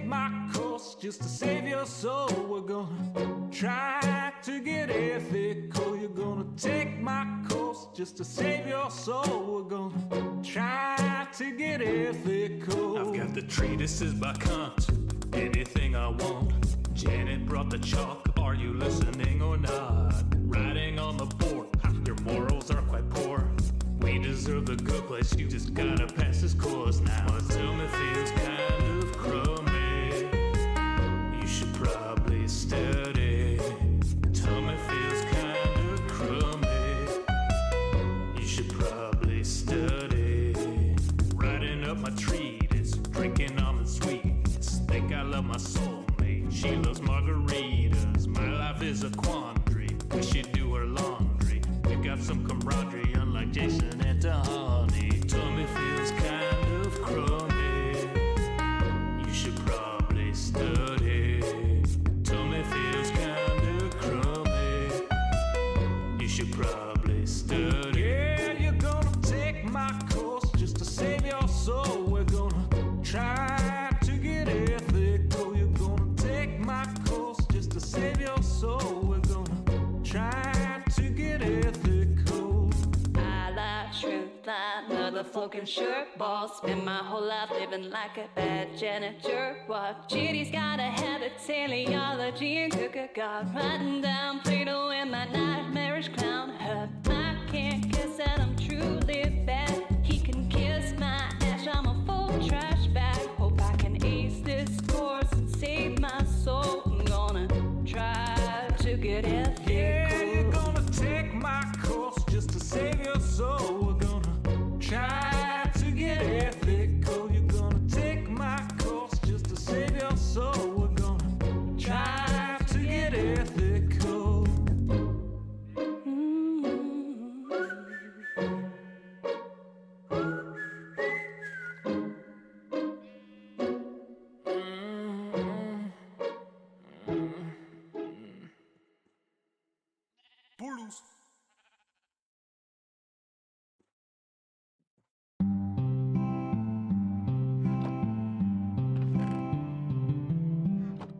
my course just to save your soul. We're gonna try to get ethical. You're gonna take my course just to save your soul. We're gonna try to get ethical. I've got the treatises by Kant, anything I want. Janet brought the chalk, are you listening or not? Writing on the board, your morals are quite poor. We deserve the good place, you just gotta pass this course now. My tumor feels kind of crummy, you should probably study. Tummy feels kind of crummy, you should probably study. Writing up my treatise, drinking almond sweets. Think I love my soulmate, she loves margaritas. My life is a quandary, we should do her laundry. We got some camaraderie, unlike Jason and Tahani. Tummy feels kind of crummy, you should probably study. Tummy feels kind of crummy, you should probably study. Yeah, you're gonna take my course just to save your soul. We're gonna try to get ethical. You're gonna take my course just to save your soul. We're gonna try to get ethical. I like shrimp, like motherfucking shirt ball. Spend my whole life living like a bad janitor. What Judy's got a head of teleology and cook a god. Writing down Plato in my nightmarish clown hut. I can't guess that I'm truly bad. He can kiss my ash, I'm a full trash bag. Hope I can ace this course and save my soul. I'm gonna try to get ethical. Yeah, you're gonna take my course just to save your soul. We're gonna try to get ethical. You're gonna take my course just to save your soul. We're gonna try to get ethical. Bulus.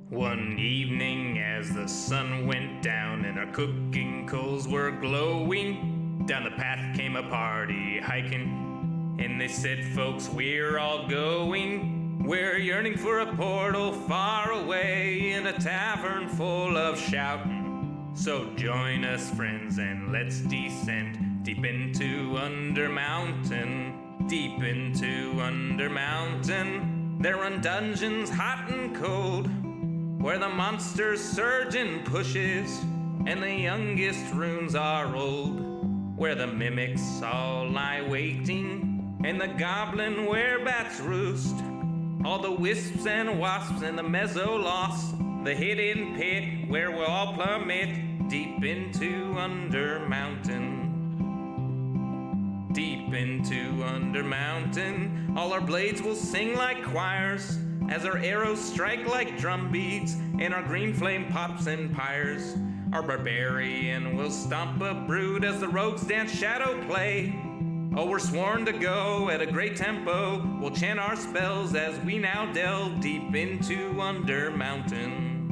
One evening as the sun went down and our cooking coals were glowing, down the path came a party hiking, and they said, folks, we're all going. We're yearning for a portal far away in a tavern full of shouting. So join us, friends, and let's descend deep into Under Mountain, deep into Under Mountain. There run dungeons hot and cold, where the monsters surge and pushes, and the youngest runes are old, where the mimics all lie waiting, and the goblin werebats roost. All the wisps and wasps and the mezzo-loss, the hidden pit where we'll all plummet deep into Under Mountain. Deep into Under Mountain, all our blades will sing like choirs, as our arrows strike like drum beats, and our green flame pops and pyres. Our barbarian will stomp a brood as the rogues dance shadow play. Oh, we're sworn to go at a great tempo. We'll chant our spells as we now delve deep into Under Mountain.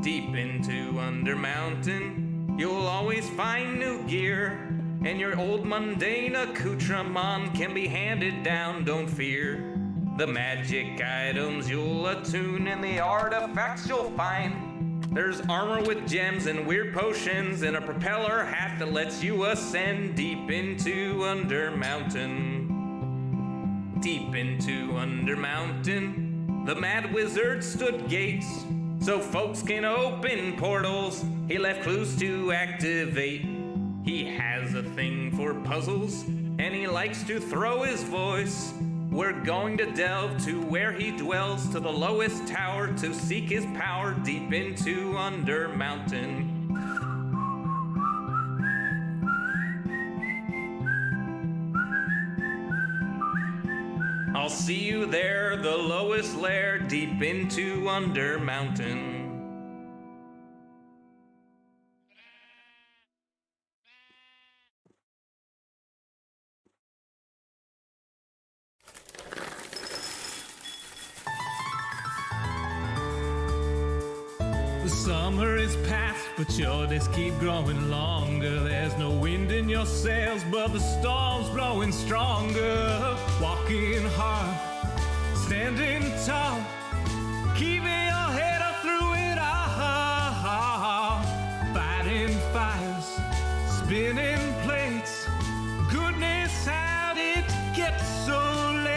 Deep into Under Mountain, you'll always find new gear, and your old mundane accoutrement can be handed down, don't fear. The magic items you'll attune and the artifacts you'll find. There's armor with gems and weird potions and a propeller hat that lets you ascend deep into Under Mountain. Deep into Under Mountain, the mad wizard stood gates so folks can open portals. He left clues to activate. He has a thing for puzzles and he likes to throw his voice. We're going to delve to where he dwells, to the lowest tower, to seek his power deep into Under Mountain. I'll see you there, the lowest lair, deep into Under Mountain. The summer is past, but your days keep growing longer. There's no wind in your sails, but the storm's blowing stronger. Walking hard, standing tall, keeping your head up through it all. Fighting fires, spinning plates. Goodness, how did it get so late?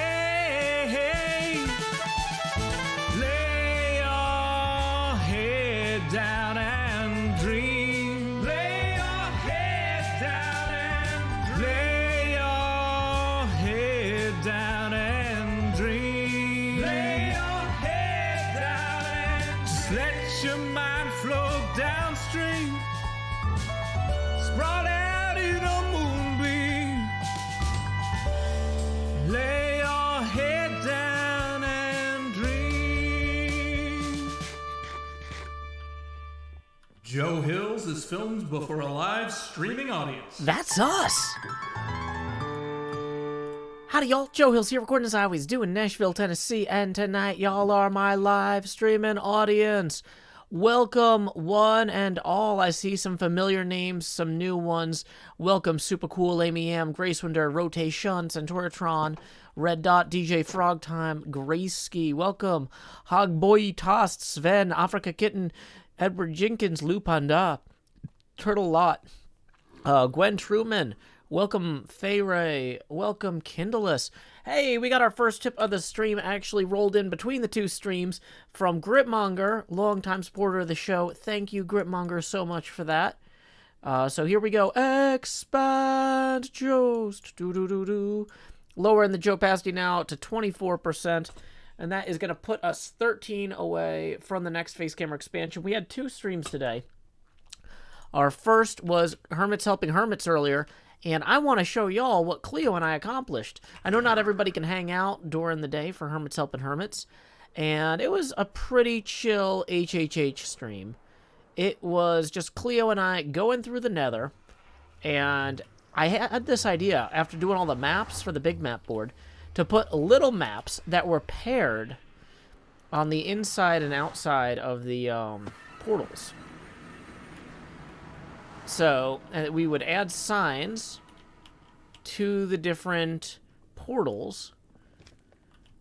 Lay your head down and dream. Lay your head down and dream. Lay your head down and dream. Lay your head down and dream. Just let your mind flow downstream. Sprawled out in a moonbeam. Lay your head down and dream. Joe Hills is filmed before a live streaming audience. That's us! Howdy, y'all. Joe Hills here, recording as I always do in Nashville, Tennessee, and tonight y'all are my live streaming audience. Welcome, one and all. I see some familiar names, some new ones. Welcome, Super Cool, Amy M, Gracewinder, Rotation, Centauratron, Red Dot, DJ Frogtime, Grayski. Welcome, Hogboy Tost, Sven, Africa Kitten, Edward Jenkins, Lupanda, Turtle Lot, Gwen Truman. Welcome, Fay Ray. Welcome, Kindleus. Hey, we got our first tip of the stream actually rolled in between the two streams from Gritmonger, longtime supporter of the show. Thank you, Gritmonger, so much for that. So here we go. Expand Jost. Do. Lowering the Joe Pasty now to 24%. And that is going to put us 13 away from the next face camera expansion. We had two streams today. Our first was Hermits Helping Hermits earlier. And I want to show y'all what Cleo and I accomplished. I know not everybody can hang out during the day for Hermits Helping Hermits. And it was a pretty chill HHH stream. It was just Cleo and I going through the nether. And I had this idea, after doing all the maps for the big map board, to put little maps that were paired on the inside and outside of the portals. So we would add signs to the different portals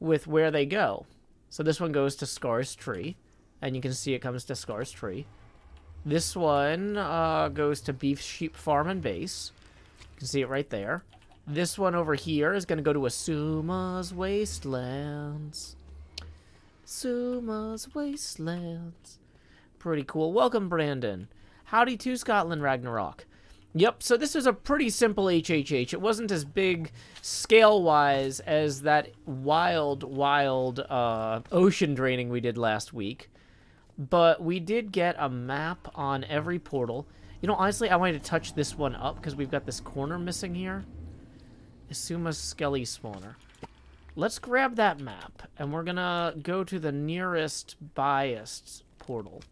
with where they go. So this one goes to Scar's Tree, and you can see it comes to Scar's Tree. This one goes to Beef Sheep Farm and Base. You can see it right there. This one over here is going to go to Asuma's Wastelands. Asuma's Wastelands. Pretty cool. Welcome, Brandon. Howdy to Scotland, Ragnarok. Yep, so this was a pretty simple HHH. It wasn't as big scale-wise as that wild ocean draining we did last week. But we did get a map on every portal. You know, honestly, I wanted to touch this one up because we've got this corner missing here. Asuma's Skelly Spawner. Let's grab that map, and we're going to go to the nearest biased portal.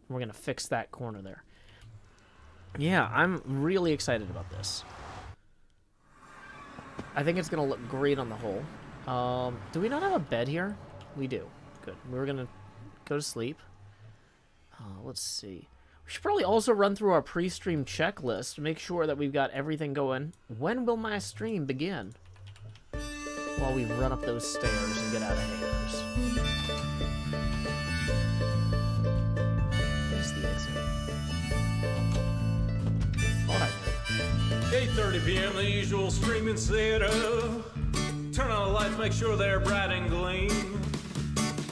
We're going to fix that corner there. Yeah, I'm really excited about this. I think it's going to look great on the whole. Do we not have a bed here? We do. Good. We're going to go to sleep. Let's see. We should probably also run through our pre-stream checklist to make sure that we've got everything going. When will my stream begin? While we run up those stairs and get out of hairs. There's the exit. Alright. 8:30 p.m. the usual streaming setup. Turn on the lights, make sure they're bright and gleam.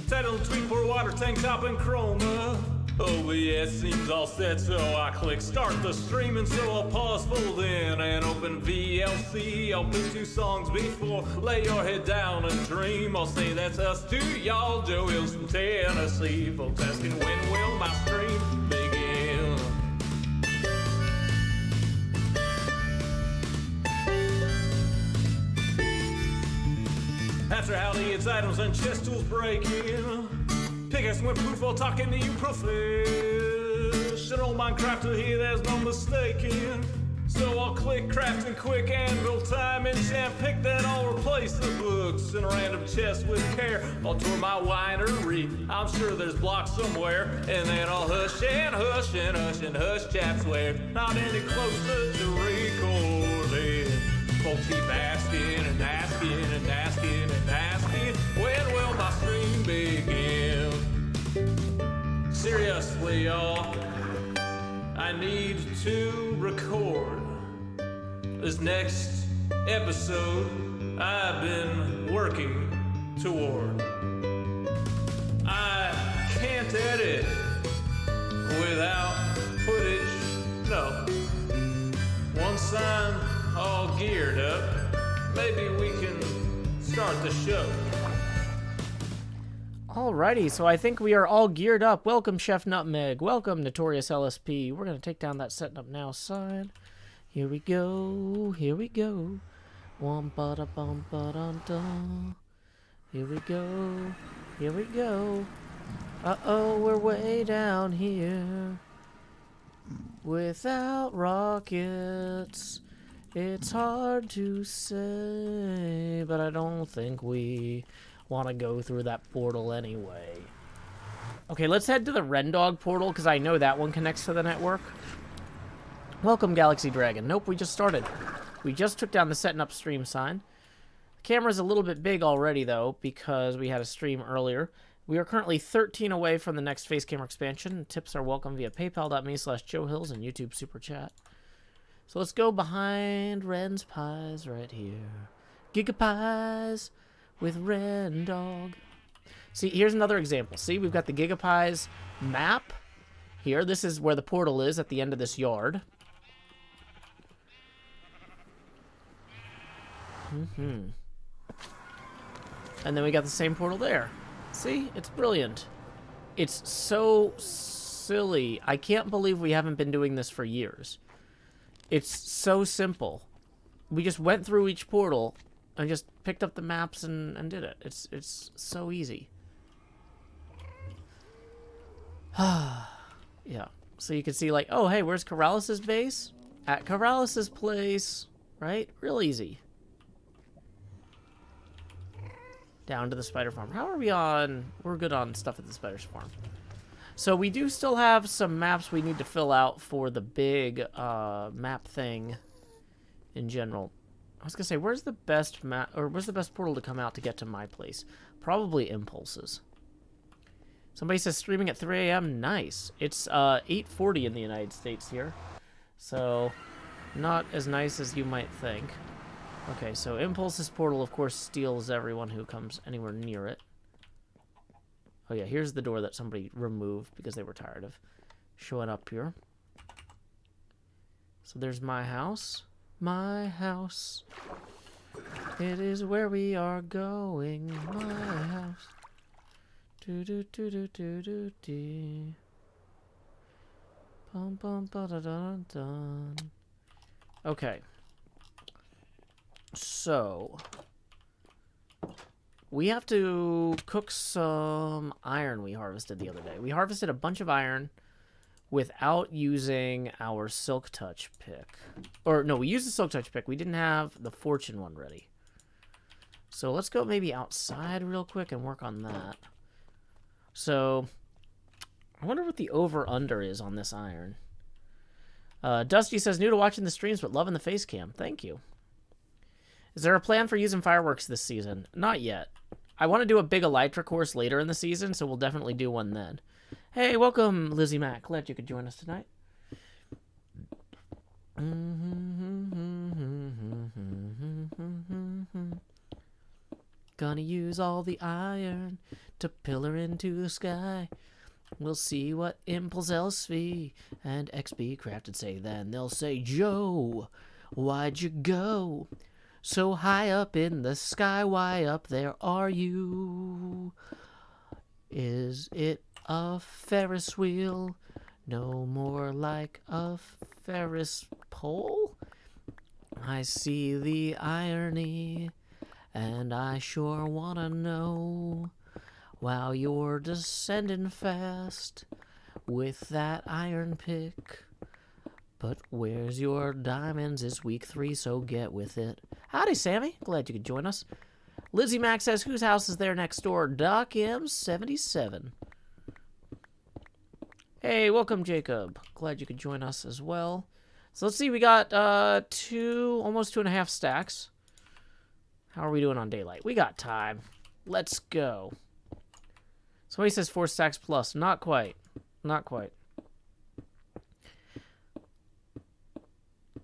Title, tweet, pour water, tank top, and chroma. OBS seems all set, so I click start the stream, and so I'll pause, fold in, and open VLC. I'll pick two songs before lay your head down and dream. I'll say that's us to y'all, Joe Hills from Tennessee. Folks asking when will my stream begin? After howdy, it's items and chest tools breaking. Pickaxe went poof while talking to you professional Minecrafter here, there's no mistaking. So I'll click crafting quick anvil time enchant, pick then I'll replace the books in a random chest with care. I'll tour my winery, I'm sure there's blocks somewhere, and then I'll hush and hush and hush and hush chat swear. Not any closer to recording. Folks keep asking and asking and asking and asking, when will my stream begin? Seriously, y'all, I need to record this next episode I've been working toward. I can't edit without footage, no. Once I'm all geared up, maybe we can start the show. Alrighty, so I think we are all geared up. Welcome, Chef Nutmeg. Welcome, Notorious LSP. We're going to take down that setting up now sign. Here we go. Here we go. Wom-ba-da-bum-ba-dum-dum. Here we go. Here we go. Uh-oh, we're way down here. Without rockets, it's hard to say, but I don't think we want to go through that portal anyway. Okay, let's head to the Rendog portal, because I know that one connects to the network. Welcome, Galaxy Dragon. Nope, we just started. We just took down the setting up stream sign. The camera's a little bit big already, though, because we had a stream earlier. We are currently 13 away from the next face camera expansion. Tips are welcome via paypal.me/JoeHills and YouTube Super Chat. So let's go behind Ren's Pies right here. Gigapies with Rendog. See, here's another example. See, we've got the Gigapies map here. This is where the portal is at the end of this yard. And then we got the same portal there. See? It's brilliant. It's so silly. I can't believe we haven't been doing this for years. It's so simple. We just went through each portal and just picked up the maps and did it. It's so easy. Yeah. So you can see, like, oh, hey, where's Corrales' base? At Corrales' place. Right? Real easy. Down to the spider farm. How are we on? We're good on stuff at the spider farm. So we do still have some maps we need to fill out for the big map thing in general. I was gonna say, where's the best map, or where's the best portal to come out to get to my place? Probably Impulses. Somebody says streaming at 3 a.m. Nice. It's 8:40 in the United States here, so not as nice as you might think. Okay, so Impulse's portal, of course, steals everyone who comes anywhere near it. Oh yeah, here's the door that somebody removed because they were tired of showing up here. So there's my house. My house. It is where we are going. My house. Do do do do do do do. Bum bum ba da da da. Okay. So we have to cook some iron we harvested the other day. We harvested a bunch of iron without using our Silk Touch pick. Or, no, we used the Silk Touch pick. We didn't have the Fortune one ready. So let's go maybe outside real quick and work on that. So, I wonder what the over-under is on this iron. Dusty says, new to watching the streams, but loving the face cam. Thank you. Is there a plan for using fireworks this season? Not yet. I want to do a big Elytra course later in the season, so we'll definitely do one then. Hey, welcome, Lizzie Mack. Glad you could join us tonight. Gonna use all the iron to pillar into the sky. We'll see what Impulse LSV and XB Crafted say then. They'll say, Joe, why'd you go so high up in the sky? Why up there are you? Is it a Ferris wheel? No more like a Ferris pole? I see the irony, and I sure wanna know. While you're descending fast with that iron pick, But where's your diamonds? It's week 3, so get with it. Howdy, Sammy. Glad you could join us. Lizzie Mac says, whose house is there next door? Doc M77. Hey, welcome, Jacob. Glad you could join us as well. So let's see, we got almost 2.5 stacks. How are we doing on daylight? We got time. Let's go. Somebody says 4 stacks plus. Not quite. Not quite.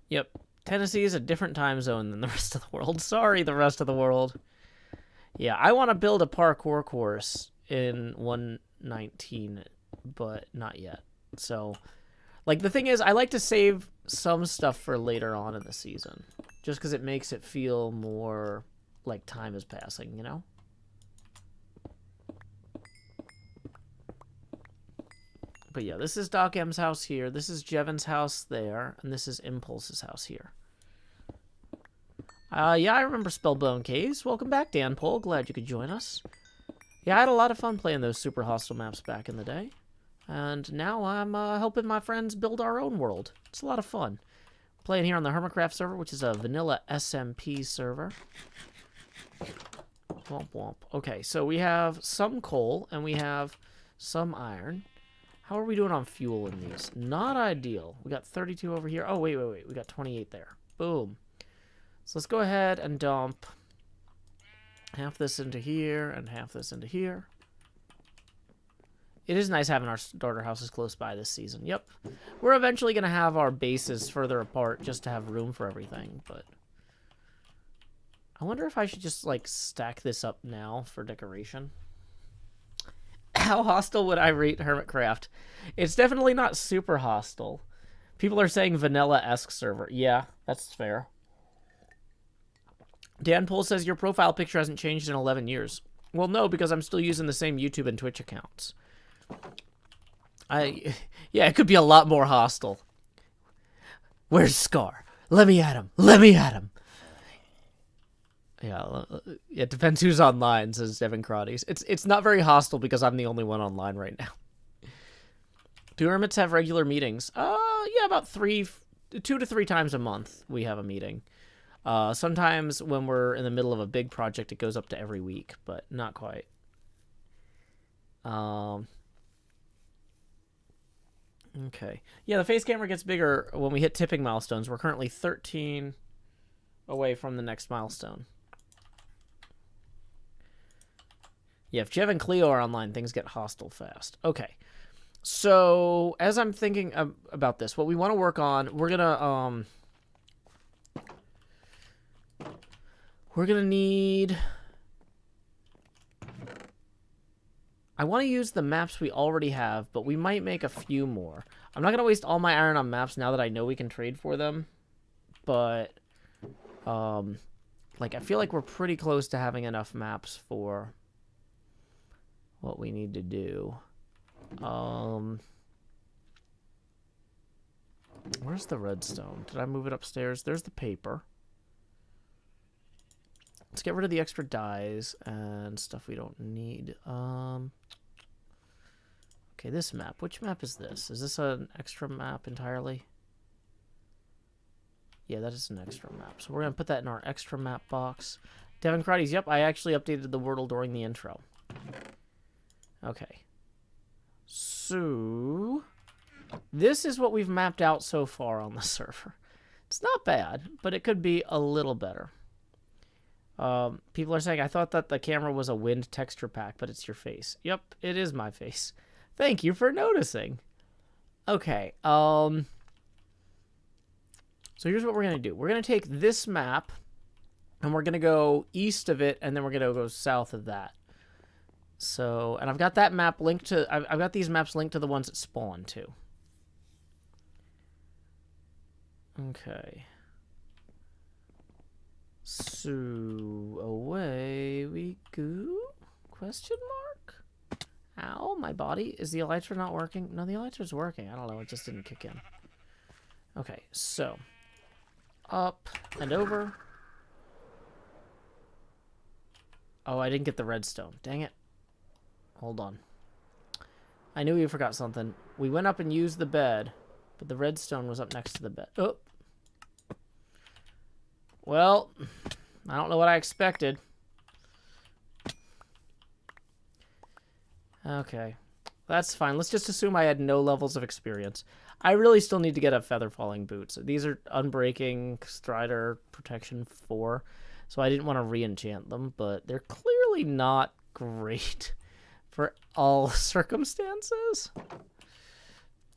Yep. Tennessee is a different time zone than the rest of the world. Sorry, the rest of the world. Yeah, I want to build a parkour course in 119, but not yet. So, like, the thing is, I like to save some stuff for later on in the season. Just because it makes it feel more like time is passing, you know? But yeah, this is Doc M's house here. This is Jevon's house there. And this is Impulse's house here. Yeah, I remember Spellbone Caves. Welcome back, Dan Pole. Glad you could join us. Yeah, I had a lot of fun playing those super hostile maps back in the day. And now I'm helping my friends build our own world. It's a lot of fun. Playing here on the HermitCraft server, which is a vanilla SMP server. Womp womp. Okay, so we have some coal and we have some iron. How are we doing on fuel in these? Not ideal. We got 32 over here. Oh, wait. We got 28 there. Boom. So let's go ahead and dump half this into here and half this into here. It is nice having our starter houses close by this season. Yep. We're eventually going to have our bases further apart just to have room for everything, but I wonder if I should just, like, stack this up now for decoration. How hostile would I rate HermitCraft? It's definitely not super hostile. People are saying vanilla-esque server. Yeah, that's fair. Dan Pohl says your profile picture hasn't changed in 11 years. Well, no, because I'm still using the same YouTube and Twitch accounts. Yeah, it could be a lot more hostile. Where's Scar? Let me at him. Let me at him. Yeah, it depends who's online, says Devin Crotties. It's not very hostile because I'm the only one online right now. Do hermits have regular meetings? Yeah, about 2 to 3 times a month we have a meeting. Sometimes when we're in the middle of a big project, it goes up to every week, but not quite. Okay. Yeah, the face camera gets bigger when we hit tipping milestones. We're currently 13 away from the next milestone. Yeah, if Jev and Cleo are online, things get hostile fast. Okay. So, as I'm thinking about this, what we want to work on, we're gonna need... I want to use the maps we already have, but we might make a few more. I'm not going to waste all my iron on maps now that I know we can trade for them. But, like, I feel like we're pretty close to having enough maps for what we need to do. Where's the redstone? Did I move it upstairs? There's the paper. Let's get rid of the extra dyes and stuff we don't need. Okay, this map. Which map is this? Is this an extra map entirely? Yeah, that is an extra map. So we're going to put that in our extra map box. Devin Crotties, yep, I actually updated the Wordle during the intro. Okay. So, this is what we've mapped out so far on the server. It's not bad, but it could be a little better. People are saying, I thought that the camera was a wind texture pack, but it's your face. Yep, it is my face. Thank you for noticing. Okay, so here's what we're going to do. We're going to take this map, and we're going to go east of it, and then we're going to go south of that. So, and I've got that map linked to, I've got these maps linked to the ones that spawn, too. Okay. So, away we go? Question mark? Ow, my body. Is the elytra not working? No, the elytra's working. I don't know, it just didn't kick in. Okay, so. Up and over. Oh, I didn't get the redstone. Dang it. Hold on. I knew we forgot something. We went up and used the bed, But the redstone was up next to the bed. Oh. Well, I don't know what I expected. Okay. That's fine. Let's just assume I had no levels of experience. I really still need to get a feather falling boots. These are Unbreaking Strider Protection 4, so I didn't want to re-enchant them, but they're clearly not great for all circumstances.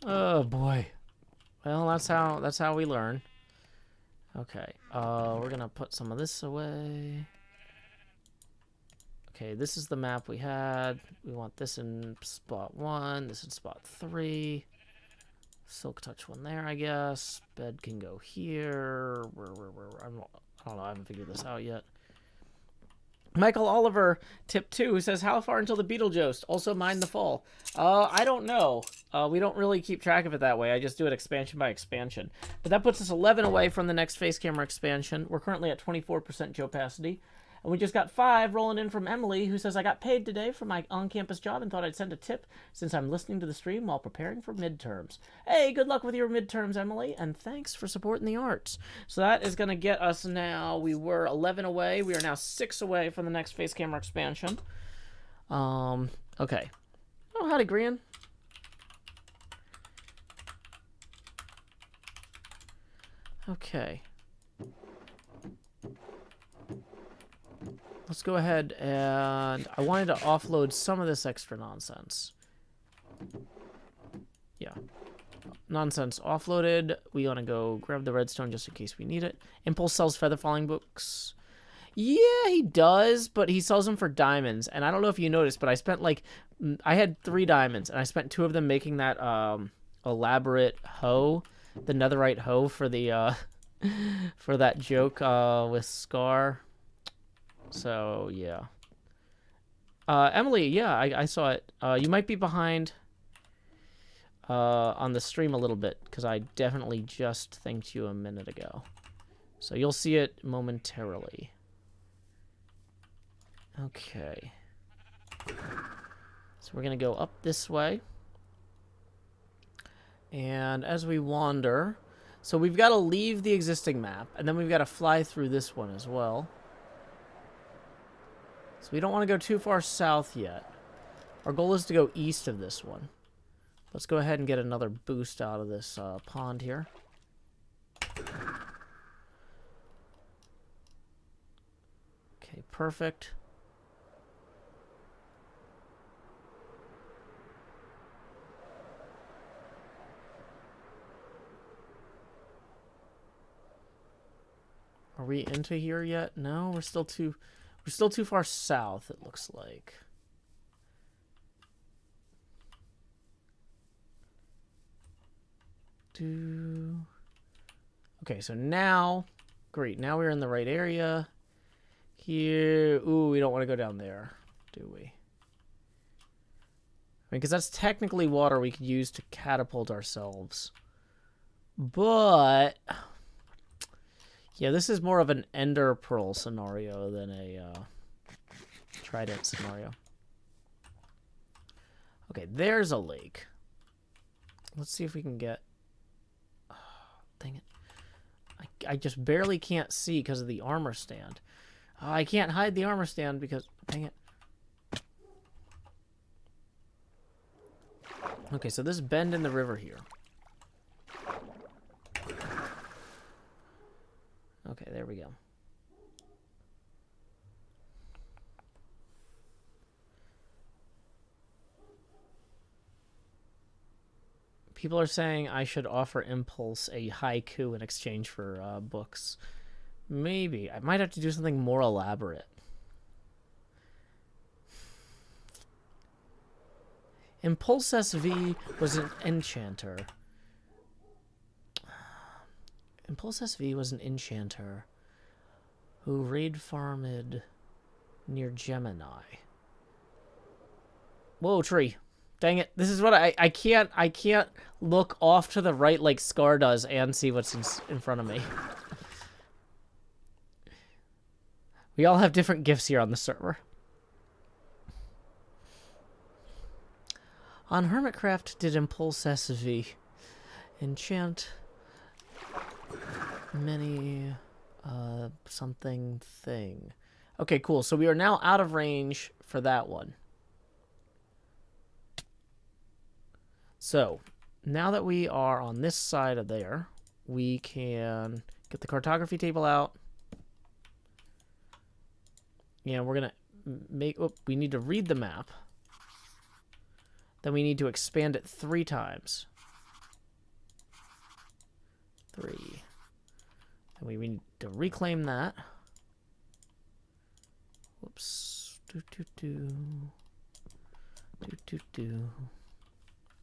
Oh boy. Well, that's how we learn. Okay. We're gonna put some of this away. Okay, this is the map we had. We want this in spot 1, this in spot 3. Silk touch one there, I guess. Bed can go here. I don't know, I haven't figured this out yet. Michael Oliver, tip 2, says, how far until the Beetlejuice? Also mind the fall. I don't know. We don't really keep track of it that way. I just do it expansion by expansion. But that puts us 11 away from the next face camera expansion. We're currently at 24% opacity. And we just got 5 rolling in from Emily, who says, I got paid today for my on-campus job and thought I'd send a tip since I'm listening to the stream while preparing for midterms. Hey, good luck with your midterms, Emily, and thanks for supporting the arts. So that is going to get us now, we were 11 away. We are now 6 away from the next face camera expansion. Okay. Oh, howdy, Grian. Okay. Let's go ahead and I wanted to offload some of this extra nonsense. Yeah. Nonsense offloaded. We want to go grab the redstone just in case we need it. Impulse sells feather falling books. Yeah, he does, but he sells them for diamonds. And I don't know if you noticed, but I spent like, I had 3 diamonds and I spent 2 of them making that elaborate hoe, the netherite hoe for the, for that joke with Scar. So, yeah. Emily, yeah, I saw it. You might be behind on the stream a little bit, because I definitely just thanked you a minute ago. So you'll see it momentarily. Okay. So we're going to go up this way. And as we wander... So we've got to leave the existing map, and then we've got to fly through this one as well. So we don't want to go too far south yet. Our goal is to go east of this one. Let's go ahead and get another boost out of this pond here. Okay, perfect. Are we into here yet? No, we're still too far south, it looks like. Okay, so now, great. Now we're in the right area. Here, ooh, we don't want to go down there, do we? I mean, because that's technically water we could use to catapult ourselves. But... yeah, this is more of an Ender Pearl scenario than a Trident scenario. Okay, there's a lake. Let's see if we can get... oh, dang it. I just barely can't see because of the armor stand. Oh, I can't hide the armor stand because... dang it. Okay, so this bend in the river here. Okay, there we go. People are saying I should offer Impulse a haiku in exchange for books. Maybe. I might have to do something more elaborate. Impulse SV was an enchanter. Impulse SV was an enchanter who raid farmed near Gemini. Whoa, tree. Dang it. This is what I can't look off to the right like Scar does and see what's in front of me. We all have different gifts here on the server. On HermitCraft did Impulse SV. Enchant many something thing. Okay, cool. So we are now out of range for that one. So now that we are on this side of there, we can get the cartography table out. And we're going to make... Oh, we need to read the map. Then we need to expand it 3 times. 3. And we need to reclaim that. Whoops.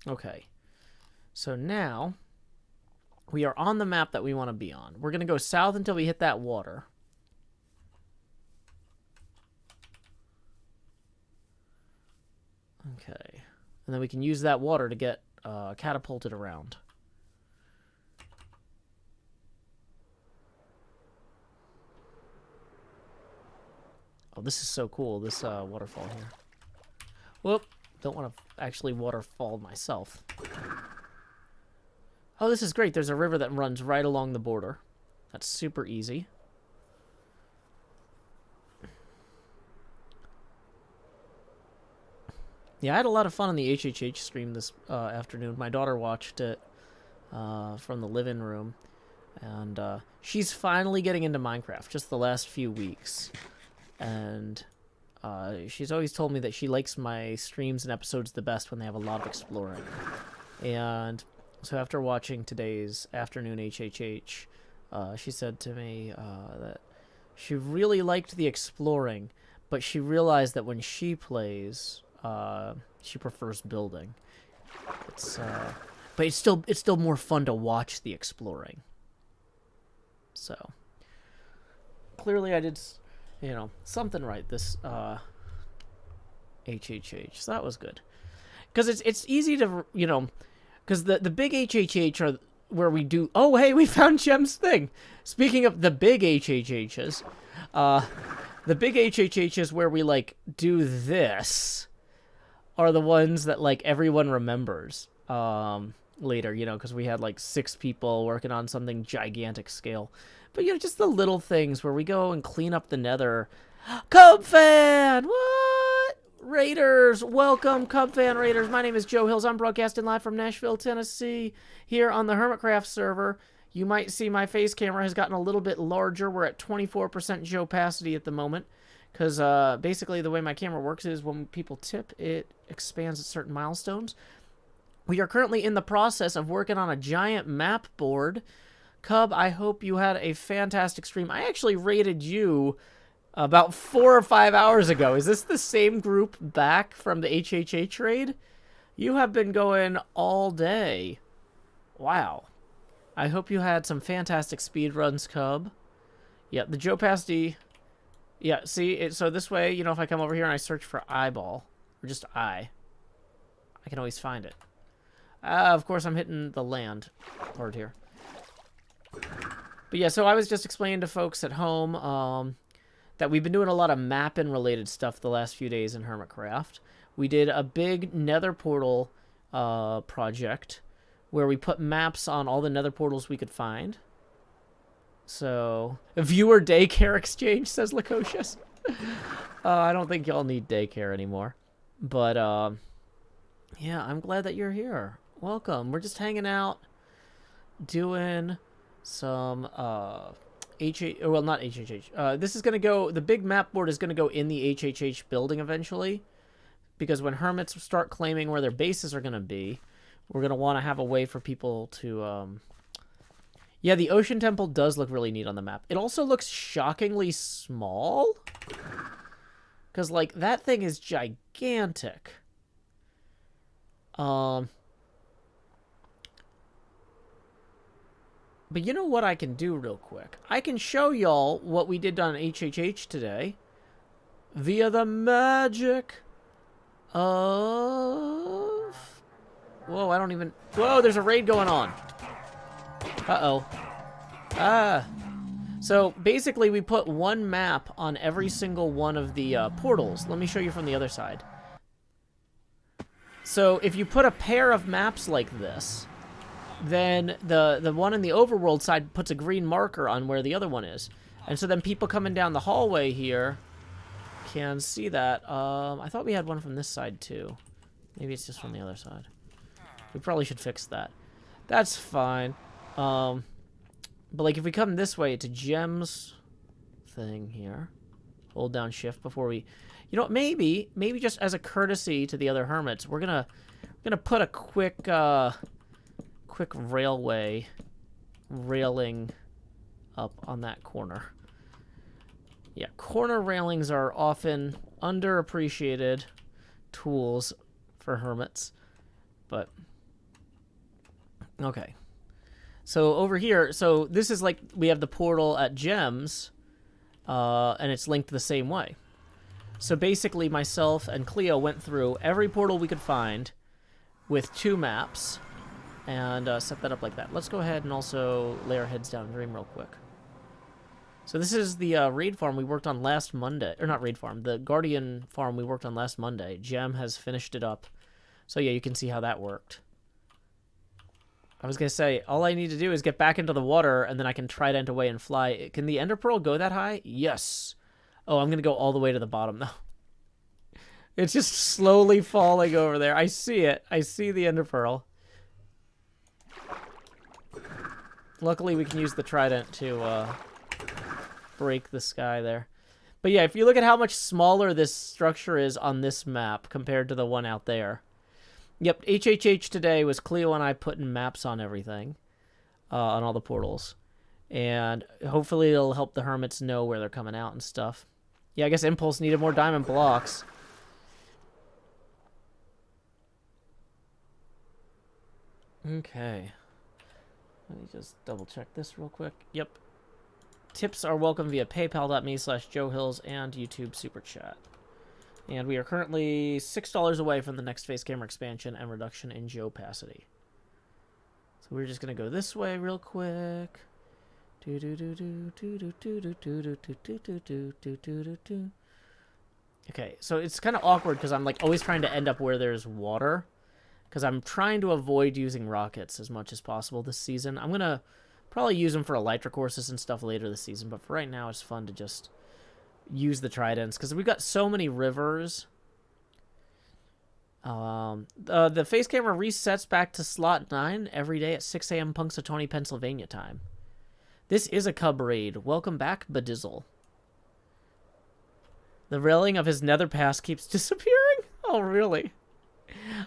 Okay. So now we are on the map that we want to be on. We're going to go south until we hit that water. Okay. And then we can use that water to get catapulted around. Oh, this is so cool, this waterfall here. Whoop. Don't want to actually waterfall myself. Oh, this is great. There's a river that runs right along the border. That's super easy. Yeah, I had a lot of fun on the HHH stream this afternoon. My daughter watched it from the living room. And she's finally getting into Minecraft, just the last few weeks. And she's always told me that she likes my streams and episodes the best when they have a lot of exploring. And so after watching today's afternoon HHH, she said to me that she really liked the exploring, but she realized that when she plays, she prefers building. But it's still more fun to watch the exploring. So clearly I did, something right this HHH. So that was good. Because it's easy to, because the big HHH are where we do... Oh, hey, we found Jem's thing. Speaking of the big HHHs, the big HHHs where we, do this are the ones that, everyone remembers later, because we had, 6 people working on something gigantic scale. But, just the little things where we go and clean up the nether. Cub fan! What? Raiders! Welcome, Cub fan Raiders. My name is Joe Hills. I'm broadcasting live from Nashville, Tennessee, here on the HermitCraft server. You might see my face camera has gotten a little bit larger. We're at 24% opacity at the moment. Because basically the way my camera works is when people tip, it expands at certain milestones. We are currently in the process of working on a giant map board. Cub, I hope you had a fantastic stream. I actually rated you about 4 or 5 hours ago. Is this the same group back from the HHH raid? You have been going all day. Wow. I hope you had some fantastic speed runs, Cub. Yeah, the opacity... Yeah, see, so this way, if I come over here and I search for eyeball, or just eye, I can always find it. Of course, I'm hitting the land part here. But yeah, so I was just explaining to folks at home that we've been doing a lot of mapping-related stuff the last few days in HermitCraft. We did a big nether portal project where we put maps on all the nether portals we could find. So, a viewer daycare exchange, says Lacocious. I don't think y'all need daycare anymore. But, yeah, I'm glad that you're here. Welcome. We're just hanging out, doing some, well, not HHH. This is going to go, the big map board is going to go in the HHH building eventually. Because when hermits start claiming where their bases are going to be, we're going to want to have a way for people to, yeah, the Ocean Temple does look really neat on the map. It also looks shockingly small. Because, that thing is gigantic. But you know what I can do real quick? I can show y'all what we did on HHH today. Via the magic of... Whoa, I don't even... Whoa, there's a raid going on. Uh-oh. So, basically, we put one map on every single one of the portals. Let me show you from the other side. So, if you put a pair of maps like this, then the one in the overworld side puts a green marker on where the other one is. And so then people coming down the hallway here can see that. I thought we had one from this side too. Maybe it's just from the other side. We probably should fix that. That's fine. But like if we come this way to Gems thing here, hold down shift before we, you know, maybe just as a courtesy to the other hermits, we're gonna put a quick railing up on that corner. Yeah, corner railings are often underappreciated tools for hermits, but okay. So over here, so this is like we have the portal at Gems, and it's linked the same way. So basically, myself and Cleo went through every portal we could find with 2 maps and set that up like that. Let's go ahead and also lay our heads down and dream real quick. So this is the raid farm we worked on last Monday. Or not raid farm, the Guardian farm we worked on last Monday. Gem has finished it up. So yeah, you can see how that worked. I was going to say, all I need to do is get back into the water, and then I can trident away and fly. Can the Ender Pearl go that high? Yes. Oh, I'm going to go all the way to the bottom, though. It's just slowly falling over there. I see it. I see the Ender Pearl. Luckily, we can use the trident to break the sky there. But yeah, if you look at how much smaller this structure is on this map compared to the one out there. Yep, HHH today was Cleo and I putting maps on everything, on all the portals. And hopefully it'll help the hermits know where they're coming out and stuff. Yeah, I guess Impulse needed more diamond blocks. Okay. Let me just double check this real quick. Yep. Tips are welcome via paypal.me/JoeHills and YouTube Super Chat. And we are currently $6 away from the next face camera expansion and reduction in geopacity. So we're just going to go this way real quick. Okay, so it's kind of awkward because I'm like always trying to end up where there's water. Because I'm trying to avoid using rockets as much as possible this season. I'm going to probably use them for elytra courses and stuff later this season. But for right now, it's fun to just use the tridents. Because we've got so many rivers. The face camera resets back to slot 9 every day at 6 a.m. Punxsutawney, Pennsylvania time. This is a cub raid. Welcome back, Bedizzle. The railing of his nether pass keeps disappearing? Oh, really?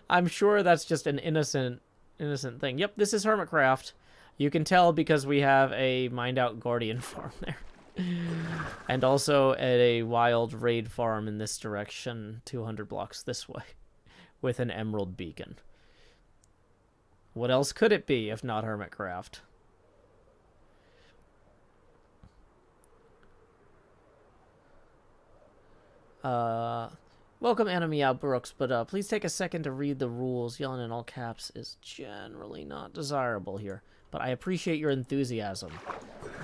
I'm sure that's just an innocent thing. Yep, this is HermitCraft. You can tell because we have a mined out Guardian farm there. And also at a wild raid farm in this direction, 200 blocks this way, with an emerald beacon. What else could it be if not HermitCraft? Welcome, Enemy Out Brooks, but please take a second to read the rules. Yelling in all caps is generally not desirable here, but I appreciate your enthusiasm.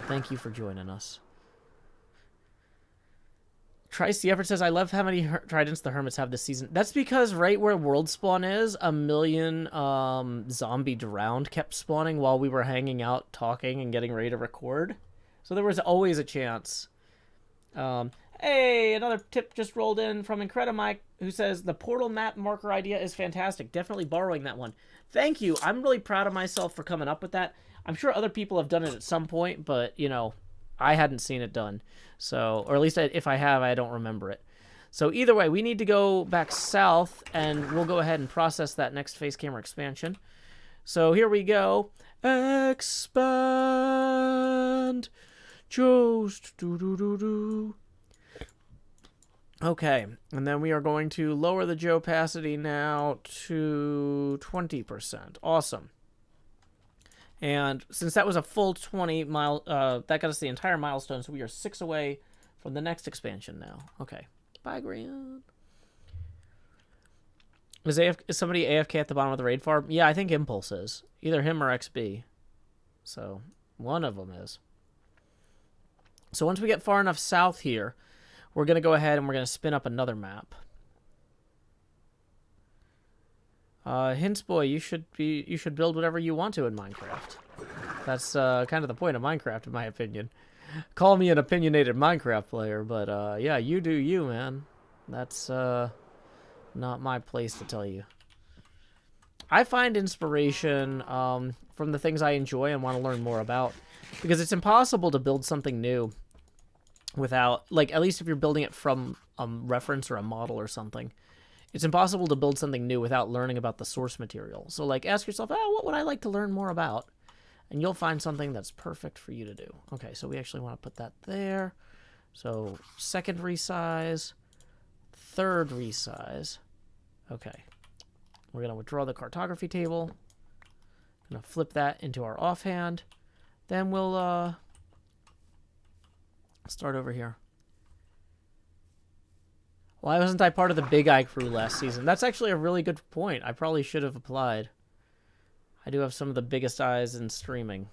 Thank you for joining us. Trice the Effort says, I love how many tridents the hermits have this season. That's because right where world spawn is, a million zombie drowned kept spawning while we were hanging out, talking, and getting ready to record. So there was always a chance. Hey, another tip just rolled in from Incredimike, who says, the portal map marker idea is fantastic. Definitely borrowing that one. Thank you. I'm really proud of myself for coming up with that. I'm sure other people have done it at some point, but, you know, I hadn't seen it done. So, or at least if I have, I don't remember it. So either way, we need to go back south, and we'll go ahead and process that next face camera expansion. So here we go. Expand. Just do-do-do-do. Okay, and then we are going to lower the geopacity now to 20%. Awesome. And since that was a full 20 mile, that got us the entire milestone, so we are 6 away from the next expansion now. Okay. Bye, Grian. Is somebody AFK at the bottom of the raid farm? Yeah, I think Impulse is. Either him or XB. So, one of them is. So once we get far enough south here, we're going to go ahead and we're going to spin up another map. Hints boy, you should build whatever you want to in Minecraft. That's kind of the point of Minecraft, in my opinion. Call me an opinionated Minecraft player, but yeah, you do you, man. That's not my place to tell you. I find inspiration from the things I enjoy and want to learn more about, because it's impossible to build something new without, like, at least if you're building it from a reference or a model or something, it's impossible to build something new without learning about the source material. So, like, ask yourself, what would I like to learn more about? And you'll find something that's perfect for you to do. Okay, so we actually want to put that there. So, second resize, third resize. Okay. We're going to withdraw the cartography table. Going to flip that into our offhand. Then we'll start over here. Why wasn't I part of the Big Eye crew last season? That's actually a really good point. I probably should have applied. I do have some of the biggest eyes in streaming.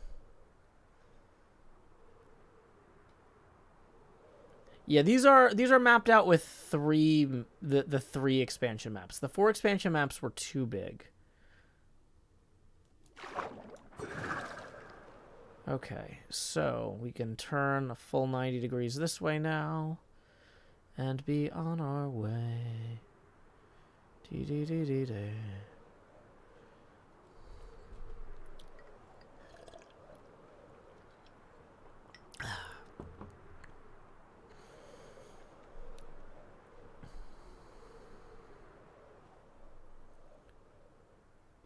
Yeah, these are mapped out with the 3 expansion maps. The 4 expansion maps were too big. Okay, so we can turn a full 90 degrees this way now. And be on our way. Dee-dee-dee-dee-dee.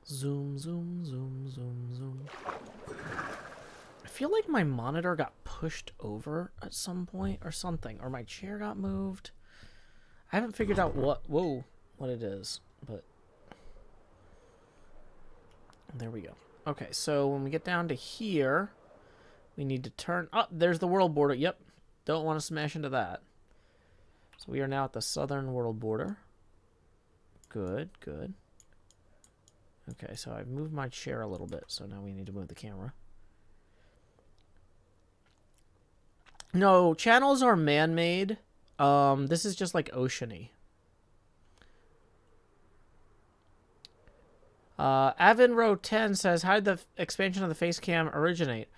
Zoom, zoom, zoom, zoom, zoom. I feel like my monitor got pushed over at some point or something, or my chair got moved. I haven't figured out what it is, but there we go. Okay, so when we get down to here, we need to turn up. Oh, there's the world border. Yep, don't want to smash into that. So we are now at the southern world border. Good, good. Okay, so I've moved my chair a little bit, so now we need to move the camera. No, channels are man-made. This is just like oceany. Avinro 10 says, how did the expansion of the face cam originate?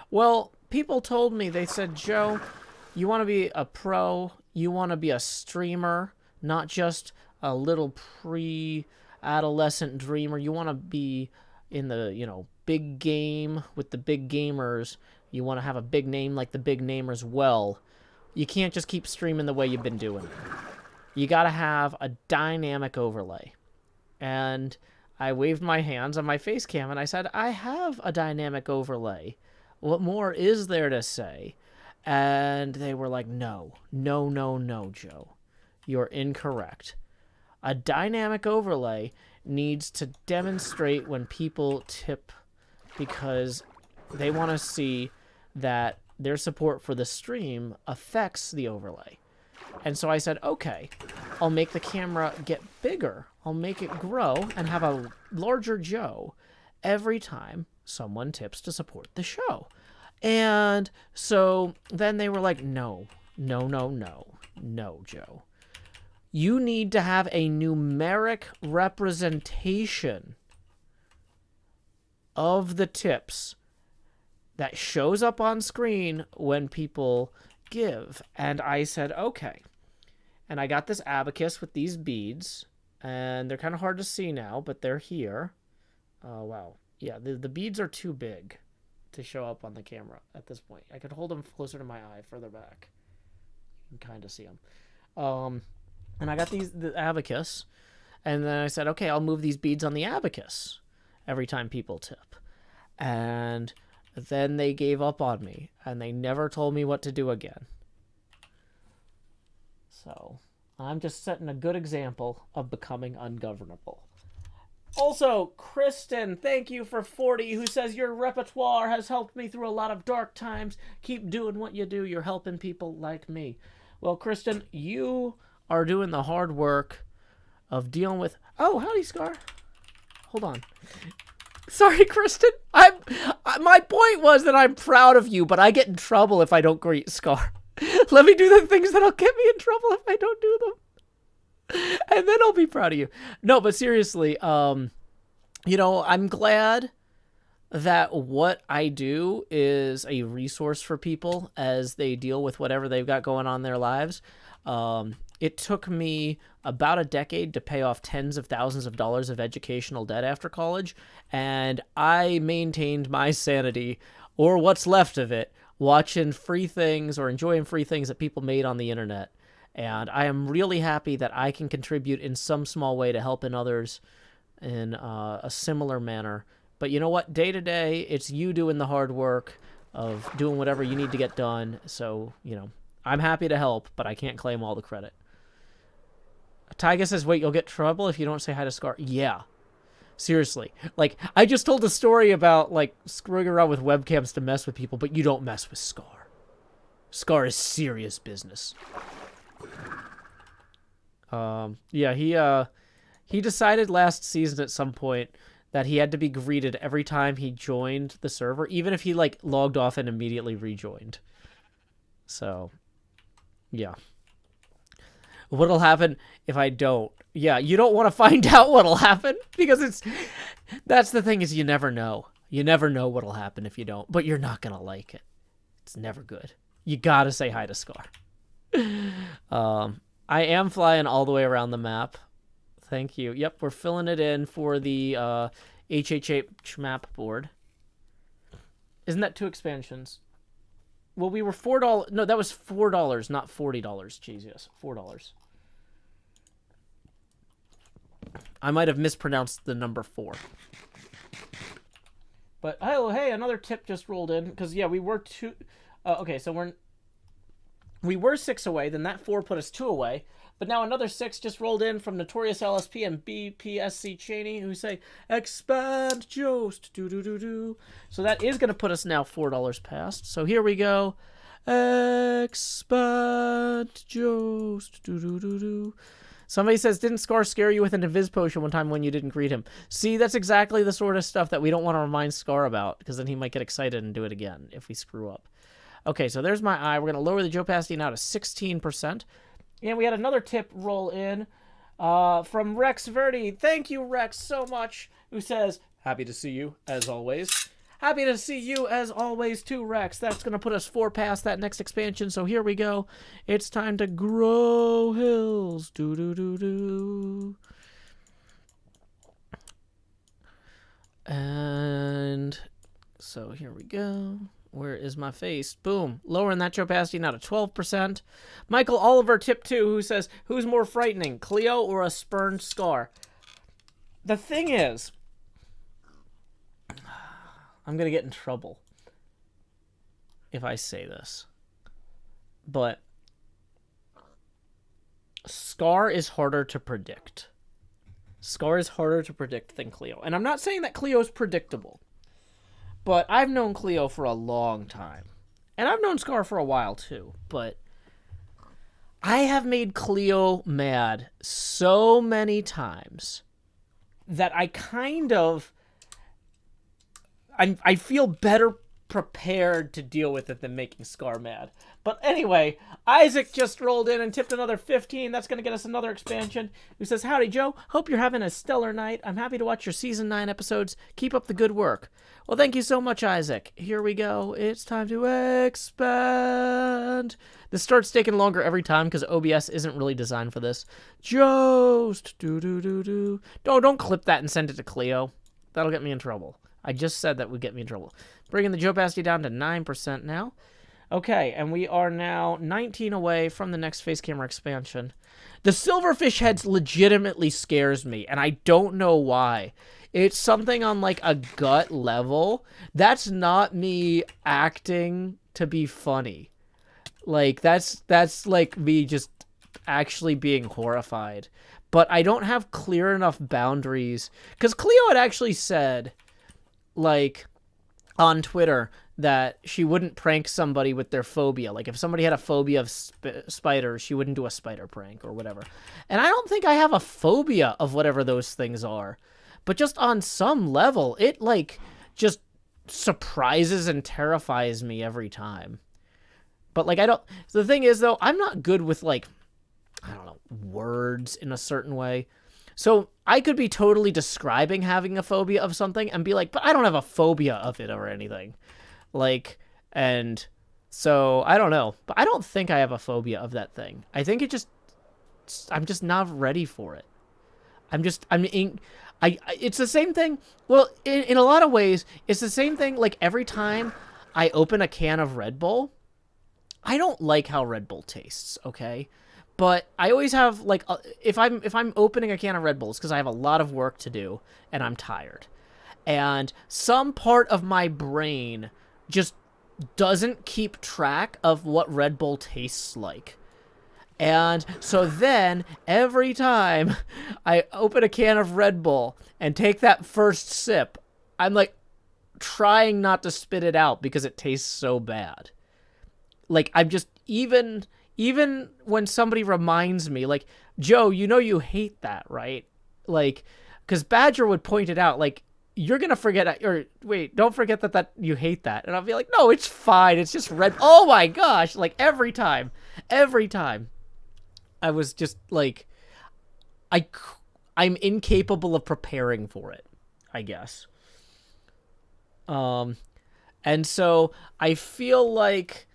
Well, people told me, they said, Joe, you want to be a pro, you want to be a streamer, not just a little pre-adolescent dreamer. You want to be in the, you know, big game with the big gamers. You want to have a big name like the big namers. Well, you can't just keep streaming the way you've been doing. You got to have a dynamic overlay. And I waved my hands on my face cam and I said, I have a dynamic overlay. What more is there to say? And they were like, no, no, no, no, Joe. You're incorrect. A dynamic overlay needs to demonstrate when people tip because they want to see that their support for the stream affects the overlay. And so I said, okay, I'll make the camera get bigger. I'll make it grow and have a larger Joe every time someone tips to support the show. And so then they were like, no, no, no, no, no, Joe. You need to have a numeric representation of the tips that shows up on screen when people give. And I said, okay. And I got this abacus with these beads, and they're kind of hard to see now, but they're here. Oh, wow. Yeah, the beads are too big to show up on the camera at this point. I could hold them closer to my eye, further back. You can kind of see them. And I got the abacus, and then I said, okay, I'll move these beads on the abacus every time people tip. And then they gave up on me, and they never told me what to do again. So, I'm just setting a good example of becoming ungovernable. Also, Kristen, thank you for 40, who says, your repertoire has helped me through a lot of dark times. Keep doing what you do. You're helping people like me. Well, Kristen, you are doing the hard work of dealing with... Oh, howdy, Scar. Hold on. Sorry, Kristen. My point was that I'm proud of you, but I get in trouble if I don't greet Scar. Let me do the things that'll get me in trouble if I don't do them. And then I'll be proud of you. No, but seriously, I'm glad that what I do is a resource for people as they deal with whatever they've got going on in their lives. It took me about a decade to pay off tens of thousands of dollars of educational debt after college, and I maintained my sanity, or what's left of it, watching free things or enjoying free things that people made on the internet. And I am really happy that I can contribute in some small way to helping others in a similar manner. But you know what? Day to day, it's you doing the hard work of doing whatever you need to get done. So, I'm happy to help, but I can't claim all the credit. Tyga says, wait, you'll get trouble if you don't say hi to Scar. Yeah. Seriously. Like, I just told a story about, like, screwing around with webcams to mess with people, but you don't mess with Scar. Scar is serious business. He decided last season at some point that he had to be greeted every time he joined the server, even if he, like, logged off and immediately rejoined. So, yeah. What'll happen if I don't? Yeah, you don't want to find out what'll happen, because that's the thing, is you never know. You never know what'll happen if you don't, but you're not going to like it. It's never good. You gotta say hi to Scar. I am flying all the way around the map. Thank you. Yep, we're filling it in for the HHH map board. Isn't that 2 expansions? Well, we were $4. No, that was $4, not $40. Jeez, yes, $4. I might have mispronounced the number 4. But oh, hey, another tip just rolled in, because yeah, we were 2. Okay, so we were 6 away. Then that 4 put us 2 away. But now another 6 just rolled in from Notorious LSP and BPSC Cheney, who say, expand Jost, do. So that is going to put us now $4 past. So here we go. Expand Jost, do. Somebody says, didn't Scar scare you with an invis potion one time when you didn't greet him? See, that's exactly the sort of stuff that we don't want to remind Scar about, because then he might get excited and do it again if we screw up. Okay, so there's my eye. We're going to lower the Joe Pasty now to 16%. And we had another tip roll in from Rex Verdi. Thank you, Rex, so much. Who says, happy to see you, as always. Happy to see you, as always, too, Rex. That's going to put us 4 past that next expansion. So here we go. It's time to grow hills. Do. And so here we go. Where is my face? Boom. Lowering that capacity now to 12%. Michael Oliver, tip 2, who says, who's more frightening, Cleo or a spurned Scar? The thing is, I'm going to get in trouble if I say this, but Scar is harder to predict. Scar is harder to predict than Cleo. And I'm not saying that Cleo is predictable. But I've known Cleo for a long time. And I've known Scar for a while, too. But I have made Cleo mad so many times that I kind of... I feel better prepared to deal with it than making Scar mad. But anyway, Isaac just rolled in and tipped another 15. That's going to get us another expansion. Who says, howdy, Joe. Hope you're having a stellar night. I'm happy to watch your Season 9 episodes. Keep up the good work. Well, thank you so much, Isaac. Here we go. It's time to expand. This starts taking longer every time because OBS isn't really designed for this. Jost. Do. Don't clip that and send it to Cleo. That'll get me in trouble. I just said that would get me in trouble. Bringing the Joe Pasty down to 9% now. Okay, and we are now 19 away from the next face camera expansion. The silverfish heads legitimately scares me, and I don't know why. It's something on, like, a gut level. That's not me acting to be funny. Like, that's like, me just actually being horrified. But I don't have clear enough boundaries. Because Cleo had actually said, like, on Twitter, that she wouldn't prank somebody with their phobia. Like, if somebody had a phobia of spiders, she wouldn't do a spider prank or whatever. And I don't think I have a phobia of whatever those things are. But just on some level, it, like, just surprises and terrifies me every time. But, like, I don't... The thing is, though, I'm not good with, like... I don't know, words in a certain way. So I could be totally describing having a phobia of something and be like, but I don't have a phobia of it or anything. Like, and so I don't know, but I don't think I have a phobia of that thing. I think I'm just not ready for it. It's the same thing. Well, in a lot of ways, it's the same thing. Like every time I open a can of Red Bull, I don't like how Red Bull tastes. Okay. But I always have like, if I'm opening a can of Red Bulls because I have a lot of work to do and I'm tired, and some part of my brain just doesn't keep track of what Red Bull tastes like. And so then every time I open a can of Red Bull and take that first sip, I'm like trying not to spit it out because it tastes so bad. Like I'm just even when somebody reminds me, like, Joe, you know you hate that, right? Like, because Badger would point it out, like, you're going to forget, or wait, don't forget that you hate that. And I'll be like, no, it's fine. It's just red. Oh my gosh. Like every time I was just like, I'm incapable of preparing for it, I guess. And so I feel like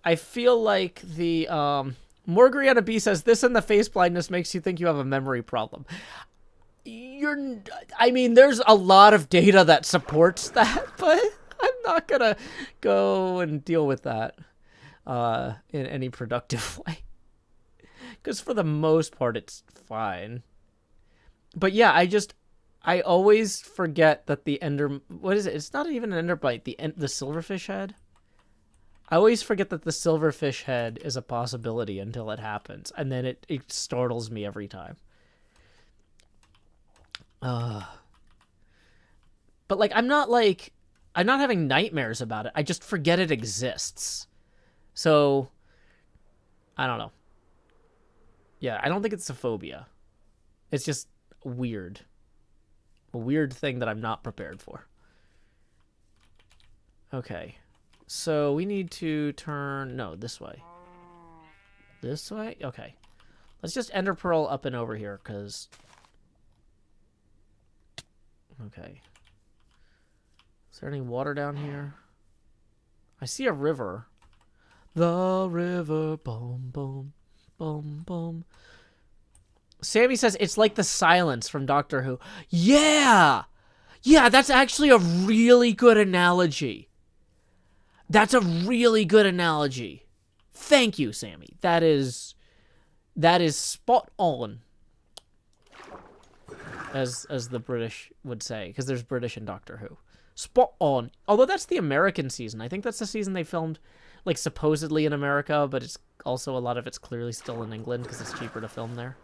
the Morgriana B says this and the face blindness makes you think you have a memory problem. I mean, there's a lot of data that supports that, but I'm not gonna go and deal with that in any productive way. Because for the most part, it's fine. But yeah, I always forget that the what is it? It's not even an enderbite. The silverfish head. I always forget that the silverfish head is a possibility until it happens, and then it startles me every time. But like I'm not having nightmares about it. I just forget it exists. So I don't know. Yeah, I don't think it's a phobia. It's just weird. A weird thing that I'm not prepared for. Okay. So we need to turn... No, this way. This way? Okay. Let's just ender pearl up and over here, because... Okay. Is there any water down here? I see a river. The river, boom, boom, boom, boom. Sammy says it's like the silence from Doctor Who. Yeah! Yeah, that's actually a really good analogy. That's a really good analogy. Thank you, Sammy. That is spot on. As the British would say, because there's British in Doctor Who. Spot on. Although that's the American season. I think that's the season they filmed, like, supposedly in America, but it's also a lot of it's clearly still in England because it's cheaper to film there.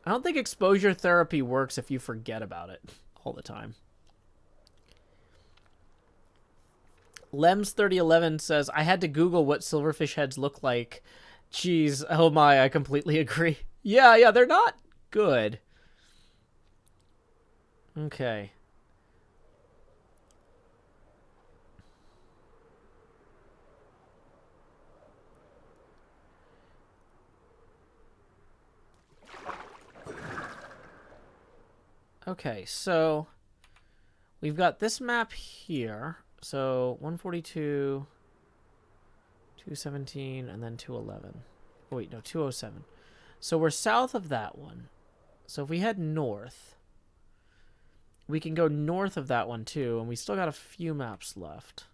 I don't think exposure therapy works if you forget about it all the time. Lems3011 says, I had to Google what silverfish heads look like. Jeez, oh my, I completely agree. Yeah, they're not good. Okay. Okay, so we've got this map here. So 142, 217, and then 211. Oh, wait, no, 207. So we're south of that one. So if we head north, we can go north of that one too, and we still got a few maps left.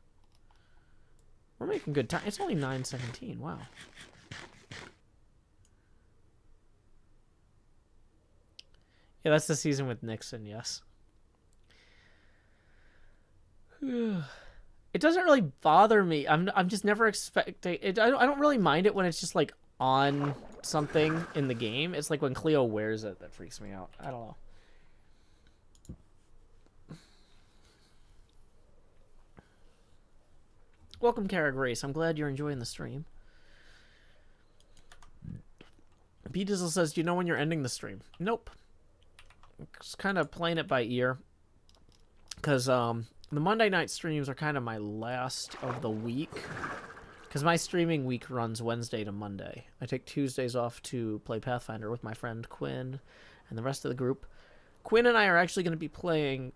We're making good time. It's only 9:17. Wow. Yeah, that's the season with Nixon, yes. It doesn't really bother me. I'm just never expecting it. I don't really mind it when it's just like on something in the game. It's like when Cleo wears it that freaks me out. I don't know. Welcome, Kara Grace. I'm glad you're enjoying the stream. B Dizzle says, do you know when you're ending the stream? Nope. Just kind of playing it by ear. because the Monday night streams are kind of my last of the week. Because my streaming week runs Wednesday to Monday. I take Tuesdays off to play Pathfinder with my friend Quinn and the rest of the group. Quinn and I are actually going to be playing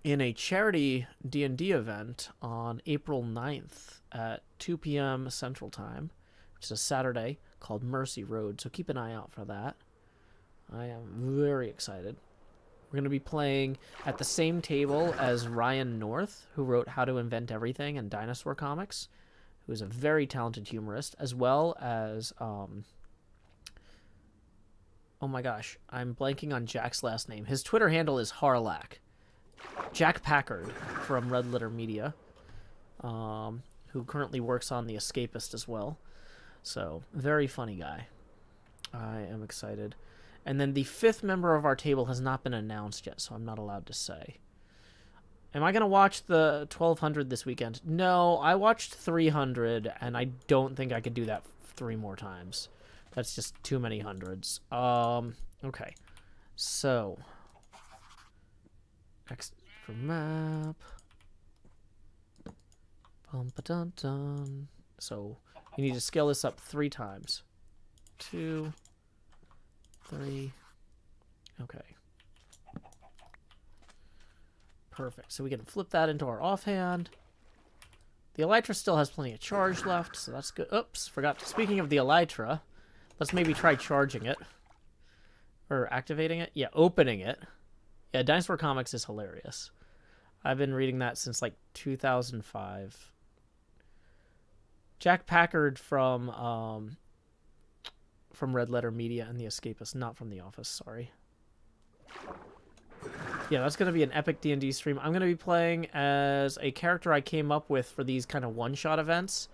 in a charity D&D event on April 9th at 2 p.m. Central Time, which is a Saturday, called Mercy Road, so keep an eye out for that. I am very excited. We're going to be playing at the same table as Ryan North, who wrote How to Invent Everything and Dinosaur Comics, who is a very talented humorist, as well as, oh my gosh, I'm blanking on Jack's last name. His Twitter handle is Harlack. Jack Packard from Red Letter Media, who currently works on The Escapist as well. So, very funny guy. I am excited. And then the 5th member of our table has not been announced yet, so I'm not allowed to say. Am I going to watch the 1200 this weekend? No, I watched 300, and I don't think I could do that 3 more times. That's just too many hundreds. Okay. So, X for map. Bum-ba-dun-dun. So, you need to scale this up 3 times. 2, 3. Okay. Perfect. So we can flip that into our offhand. The Elytra still has plenty of charge left, so that's good. Oops, forgot. Speaking of the Elytra, let's maybe try charging it. Or activating it. Yeah, opening it. Yeah, Dinosaur Comics is hilarious. I've been reading that since like 2005. Jack Packard from Red Letter Media and The Escapist, not from The Office, sorry. Yeah, that's going to be an epic D&D stream. I'm going to be playing as a character I came up with for these kind of one-shot events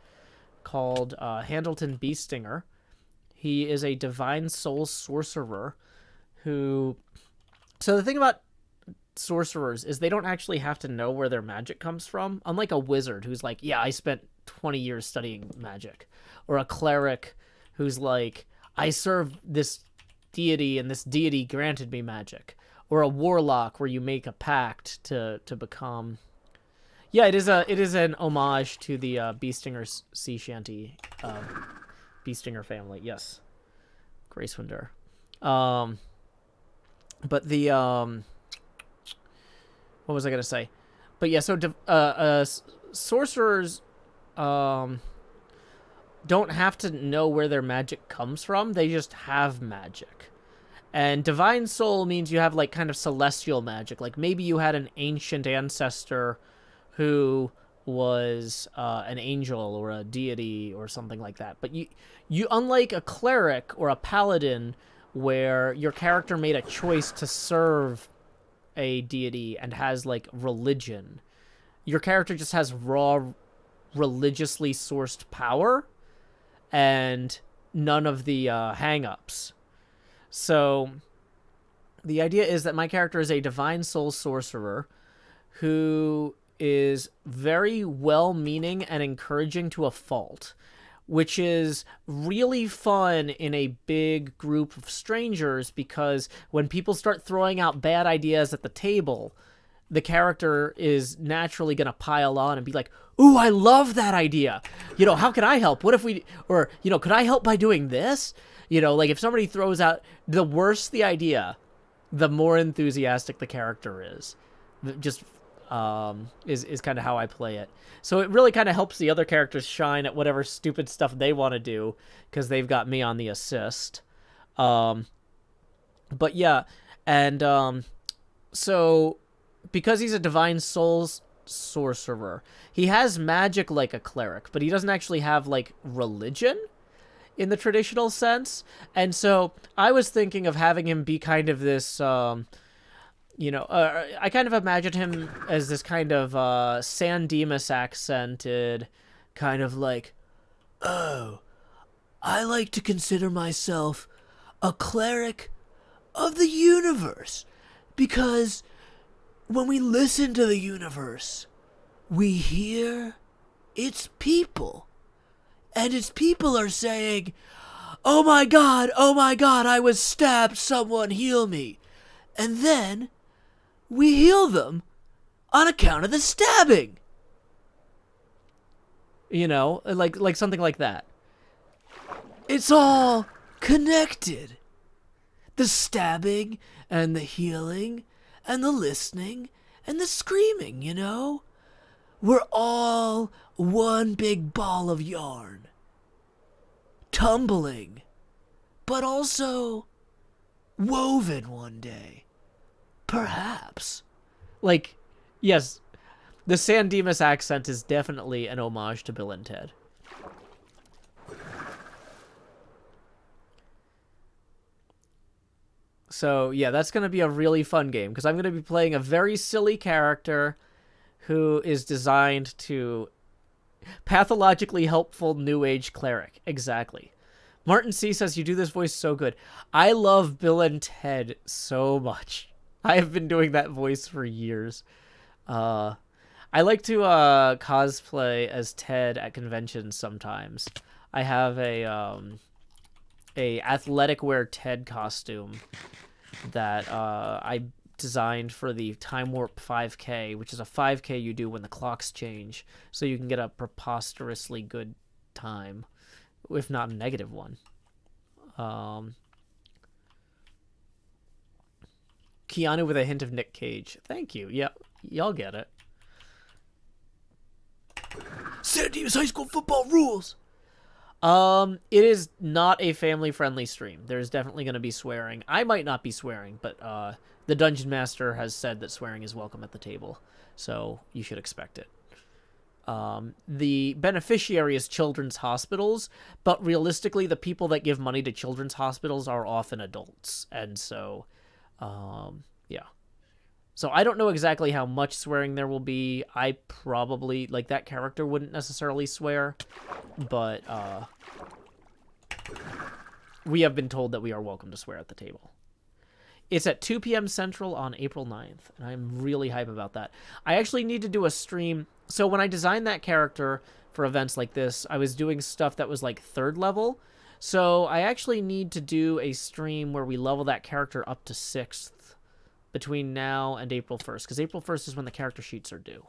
called Handleton Beestinger. He is a divine soul sorcerer who... So the thing about sorcerers is they don't actually have to know where their magic comes from, unlike a wizard who's like, yeah, I spent 20 years studying magic. Or a cleric who's like, I serve this deity and this deity granted me magic. Or a warlock where you make a pact to become... Yeah, it is an homage to the Beestinger sea shanty Beestinger family. Yes, Gracewinder. But the what was I gonna say? But yeah, so sorcerers don't have to know where their magic comes from. They just have magic. And divine soul means you have like kind of celestial magic. Like maybe you had an ancient ancestor who was an angel or a deity or something like that. But you unlike a cleric or a paladin where your character made a choice to serve a deity and has like religion, your character just has raw religiously sourced power and none of the hang-ups. So the idea is that my character is a divine soul sorcerer who is very well-meaning and encouraging to a fault, which is really fun in a big group of strangers because when people start throwing out bad ideas at the table, the character is naturally going to pile on and be like, ooh, I love that idea. You know, how can I help? What if we, or, you know, could I help by doing this? You know, like if somebody throws out, the worse the idea, the more enthusiastic the character is. Just is kind of how I play it. So it really kind of helps the other characters shine at whatever stupid stuff they want to do because they've got me on the assist. But yeah, and so because he's a divine soul sorcerer, he has magic like a cleric, but he doesn't actually have like religion in the traditional sense. And so I was thinking of having him be kind of this, you know, I kind of imagined him as this kind of San Dimas accented, kind of like, oh, I like to consider myself a cleric of the universe, because when we listen to the universe, we hear its people. And its people are saying, oh my God, I was stabbed, someone heal me. And then we heal them on account of the stabbing. You know, like something like that. It's all connected. The stabbing and the healing and the listening and the screaming, you know? We're all one big ball of yarn. Tumbling, but also woven one day. Perhaps. Like, yes, the San Dimas accent is definitely an homage to Bill and Ted. So, yeah, that's going to be a really fun game, because I'm going to be playing a very silly character who is designed to... Pathologically helpful New Age cleric. Exactly. Martin C. says, you do this voice so good. I love Bill and Ted so much. I have been doing that voice for years. I like to cosplay as Ted at conventions sometimes. I have a athletic wear Ted costume that I designed for the Time Warp 5K, which is a 5K you do when the clocks change, so you can get a preposterously good time, if not a negative one. Keanu with a hint of Nick Cage. Thank you. Yeah, y'all get it. San Dimas High School football rules. It is not a family-friendly stream. There's definitely going to be swearing. I might not be swearing, but the Dungeon Master has said that swearing is welcome at the table, so you should expect it. The beneficiary is children's hospitals, but realistically, the people that give money to children's hospitals are often adults, and so, yeah. So I don't know exactly how much swearing there will be. I probably, like, that character wouldn't necessarily swear, but we have been told that we are welcome to swear at the table. It's at 2 p.m. Central on April 9th, and I'm really hype about that. I actually need to do a stream. So when I designed that character for events like this, I was doing stuff that was like 3rd level. So I actually need to do a stream where we level that character up to 6th between now and April 1st, because April 1st is when the character sheets are due.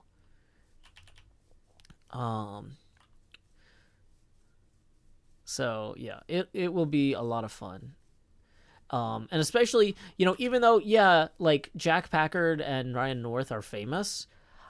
So, yeah, it will be a lot of fun. And especially, you know, even though, yeah, like, Jack Packard and Ryan North are famous,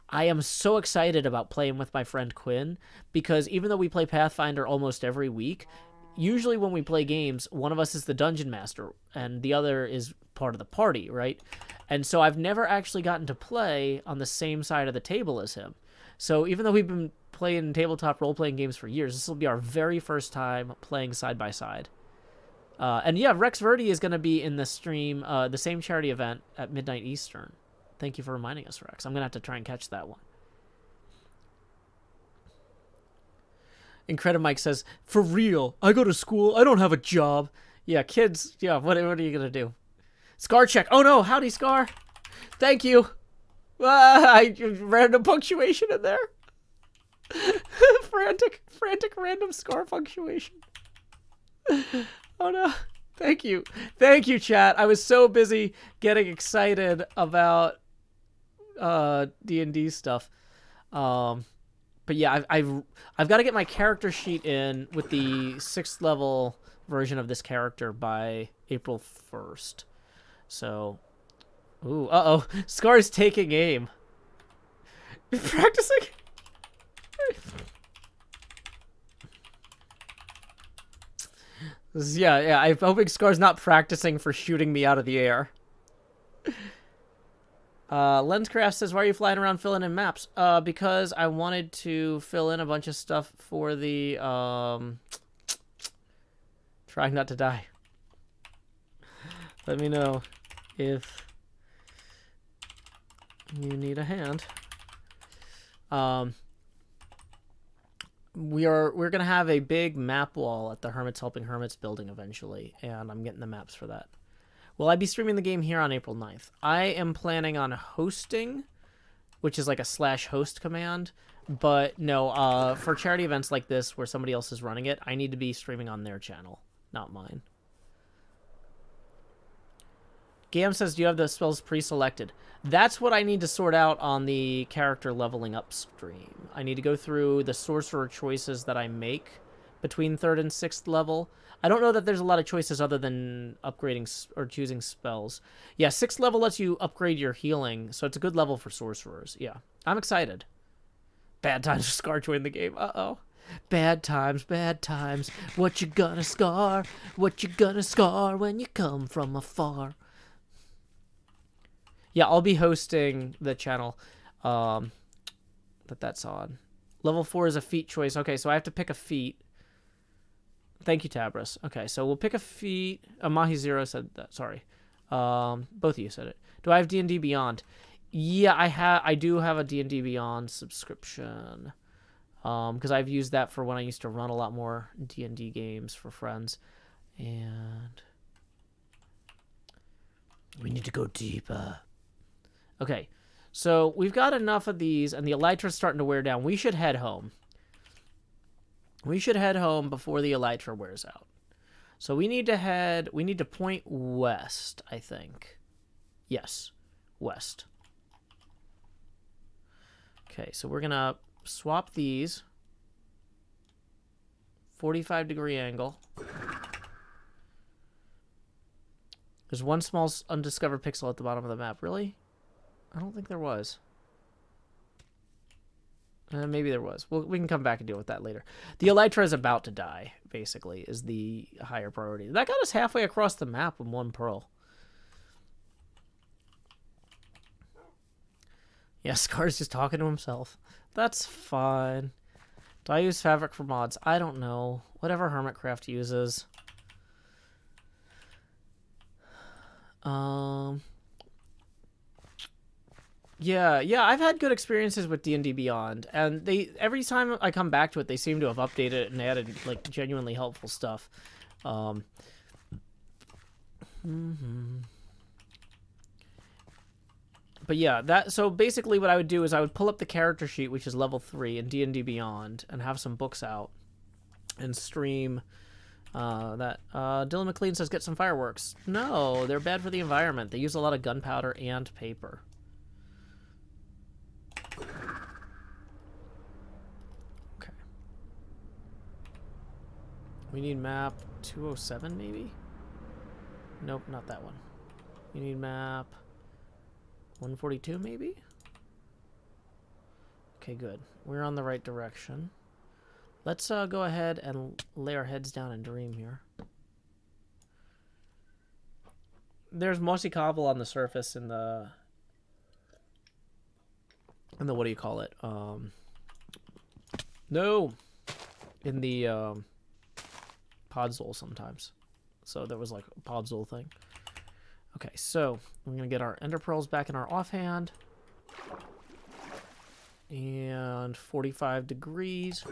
I am so excited about playing with my friend Quinn, because even though we play Pathfinder almost every week, usually when we play games, one of us is the Dungeon Master, and the other is part of the party, right? And so I've never actually gotten to play on the same side of the table as him. So even though we've been playing tabletop role-playing games for years, this will be our very first time playing side-by-side. And yeah, Rex Verdi is going to be in the stream, the same charity event at midnight Eastern. Thank you for reminding us, Rex. I'm going to have to try and catch that one. Incredible Mike says, for real, I go to school, I don't have a job. Yeah, kids, yeah, what are you going to do? Scar check. Oh no, howdy, Scar. Thank you. I random punctuation in there. frantic random Scar punctuation. Oh no. Thank you. Thank you, chat. I was so busy getting excited about D&D stuff. But yeah, I've got to get my character sheet in with the 6th level version of this character by April 1st. So, ooh, uh-oh. Scar's taking aim. Practicing? Yeah, I'm hoping Scar's not practicing for shooting me out of the air. LensCraft says, why are you flying around filling in maps? Because I wanted to fill in a bunch of stuff for the, Trying Not to Die. Let me know if you need a hand. We're gonna have a big map wall at the Hermits Helping Hermits building eventually, and I'm getting the maps for that. Will I be streaming the game here on April 9th? I am planning on hosting, which is like a /host command, but no, for charity events like this where somebody else is running it, I need to be streaming on their channel, not mine. Gam says, do you have the spells pre-selected? That's what I need to sort out on the character leveling up stream. I need to go through the sorcerer choices that I make between 3rd and 6th level. I don't know that there's a lot of choices other than upgrading or choosing spells. Yeah, 6th level lets you upgrade your healing, so it's a good level for sorcerers. Yeah, I'm excited. Bad times for Scar joined the game. Uh-oh. Bad times, bad times. What you gonna scar? What you gonna scar when you come from afar? Yeah, I'll be hosting the channel that's on. Level 4 is a feat choice. Okay, so I have to pick a feat. Thank you, Tabris. Okay, so we'll pick a feat. Mahi Zero said that. Sorry. Both of you said it. Do I have D&D Beyond? Yeah, I do have a D&D Beyond subscription. Because I've used that for when I used to run a lot more D&D games for friends. And we need to go deeper. Okay, so we've got enough of these, and the elytra's starting to wear down. We should head home. We should head home before the elytra wears out. So we need to point west, I think. Yes, west. Okay, so we're going to swap these. 45-degree angle. There's one small undiscovered pixel at the bottom of the map. Really? I don't think there was. Maybe there was. Well, we can come back and deal with that later. The elytra is about to die, basically, is the higher priority. That got us halfway across the map with 1 pearl. Yeah, Scar's just talking to himself. That's fine. Do I use fabric for mods? I don't know. Whatever HermitCraft uses. Yeah, I've had good experiences with D&D Beyond, and every time I come back to it, they seem to have updated it and added like genuinely helpful stuff. But yeah, so basically what I would do is I would pull up the character sheet, which is level 3 in D&D Beyond, and have some books out and stream that. Dylan McLean says get some fireworks. No, they're bad for the environment. They use a lot of gunpowder and paper. Okay. We need map 207 maybe? Nope, not that one. We need map 142 maybe? Okay, good. We're on the right direction. Let's go ahead and lay our heads down and dream here. There's mossy cobble on the surface in the what do you call it? No, in the podzol sometimes. So there was like a podzol thing. Okay, so we're gonna get our ender pearls back in our offhand. And 45 degrees.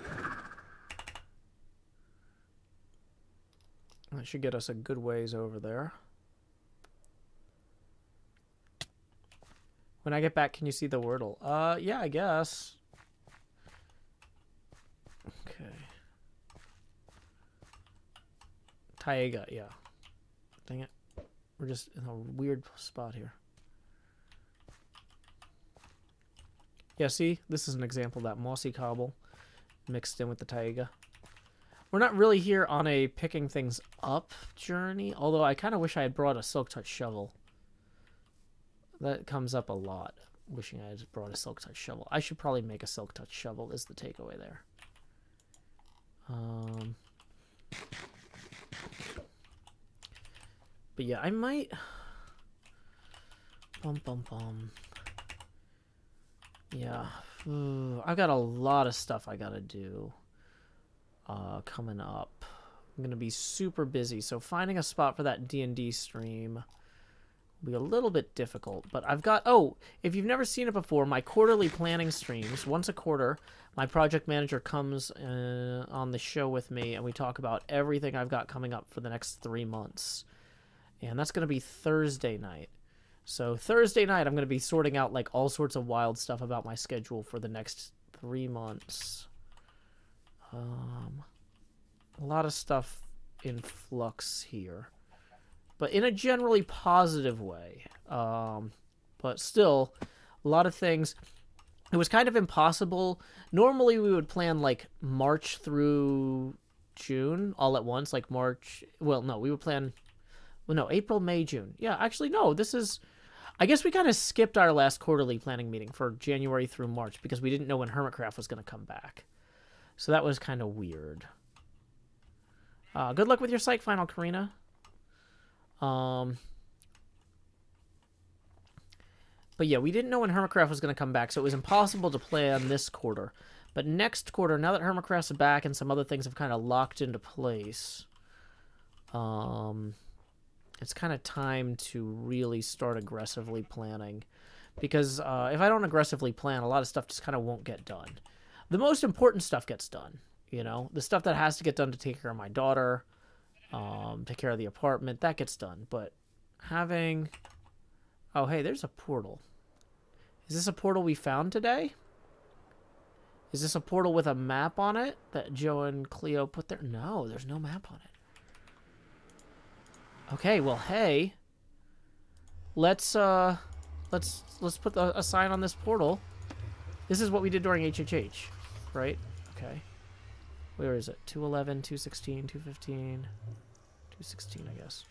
That should get us a good ways over there. When I get back, can you see the Wordle? Yeah, I guess. Okay. Taiga, yeah. Dang it. We're just in a weird spot here. Yeah, see? This is an example of that mossy cobble mixed in with the taiga. We're not really here on a picking things up journey, although I kind of wish I had brought a Silk Touch shovel. That comes up a lot, wishing I had brought a Silk Touch shovel. I should probably make a Silk Touch shovel is the takeaway there. But yeah, I might... Yeah. I've got a lot of stuff I gotta do coming up. I'm gonna be super busy, so finding a spot for that D&D stream will be a little bit difficult. But I've got... Oh, if you've never seen it before, my quarterly planning streams, once a quarter, my project manager comes on the show with me, and we talk about everything I've got coming up for the next 3 months. And that's gonna be Thursday night. So Thursday night, I'm going to be sorting out like all sorts of wild stuff about my schedule for the next 3 months. A lot of stuff in flux here. but in a generally positive way. But still, a lot of things. It was kind of impossible. Normally, we would plan like March through June all at once, like March. Well, no, we would plan. Well, no, April, May, June. Yeah, actually, no. This is. I guess we kind of skipped our last quarterly planning meeting for January through March because we didn't know when HermitCraft was going to come back. So that was kind of weird. Good luck with your psych final, Karina. But yeah, we didn't know when HermitCraft was going to come back, so it was impossible to plan this quarter. But next quarter, now that HermitCraft's back and some other things have kind of locked into place, it's kind of time to really start aggressively planning. Because if I don't aggressively plan, a lot of stuff just kind of won't get done. The most important stuff gets done, you know? The stuff that has to get done to take care of my daughter, take care of the apartment, that gets done. But having... Oh, hey, there's a portal. Is this a portal we found today? Is this a portal with a map on it that Joe and Cleo put there? No, there's no map on it. Okay, well, hey. Let's put a sign on this portal. This is what we did during HHH, right? Okay. Where is it? 211, 216, 215, 216, I guess.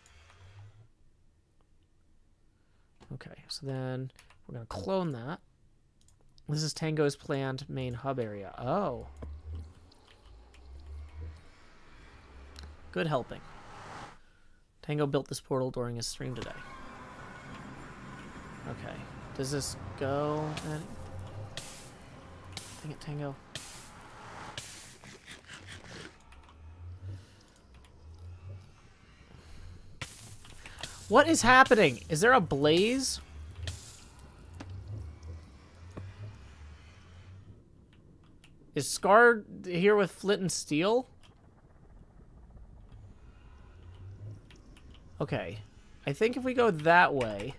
Okay, so then we're going to clone that. This is Tango's planned main hub area. Oh. Good helping. Tango built this portal during his stream today. Okay. Does this go? Dang it, Tango. What is happening? Is there a blaze? Is Scar here with flint and steel? Okay. I think if we go that way,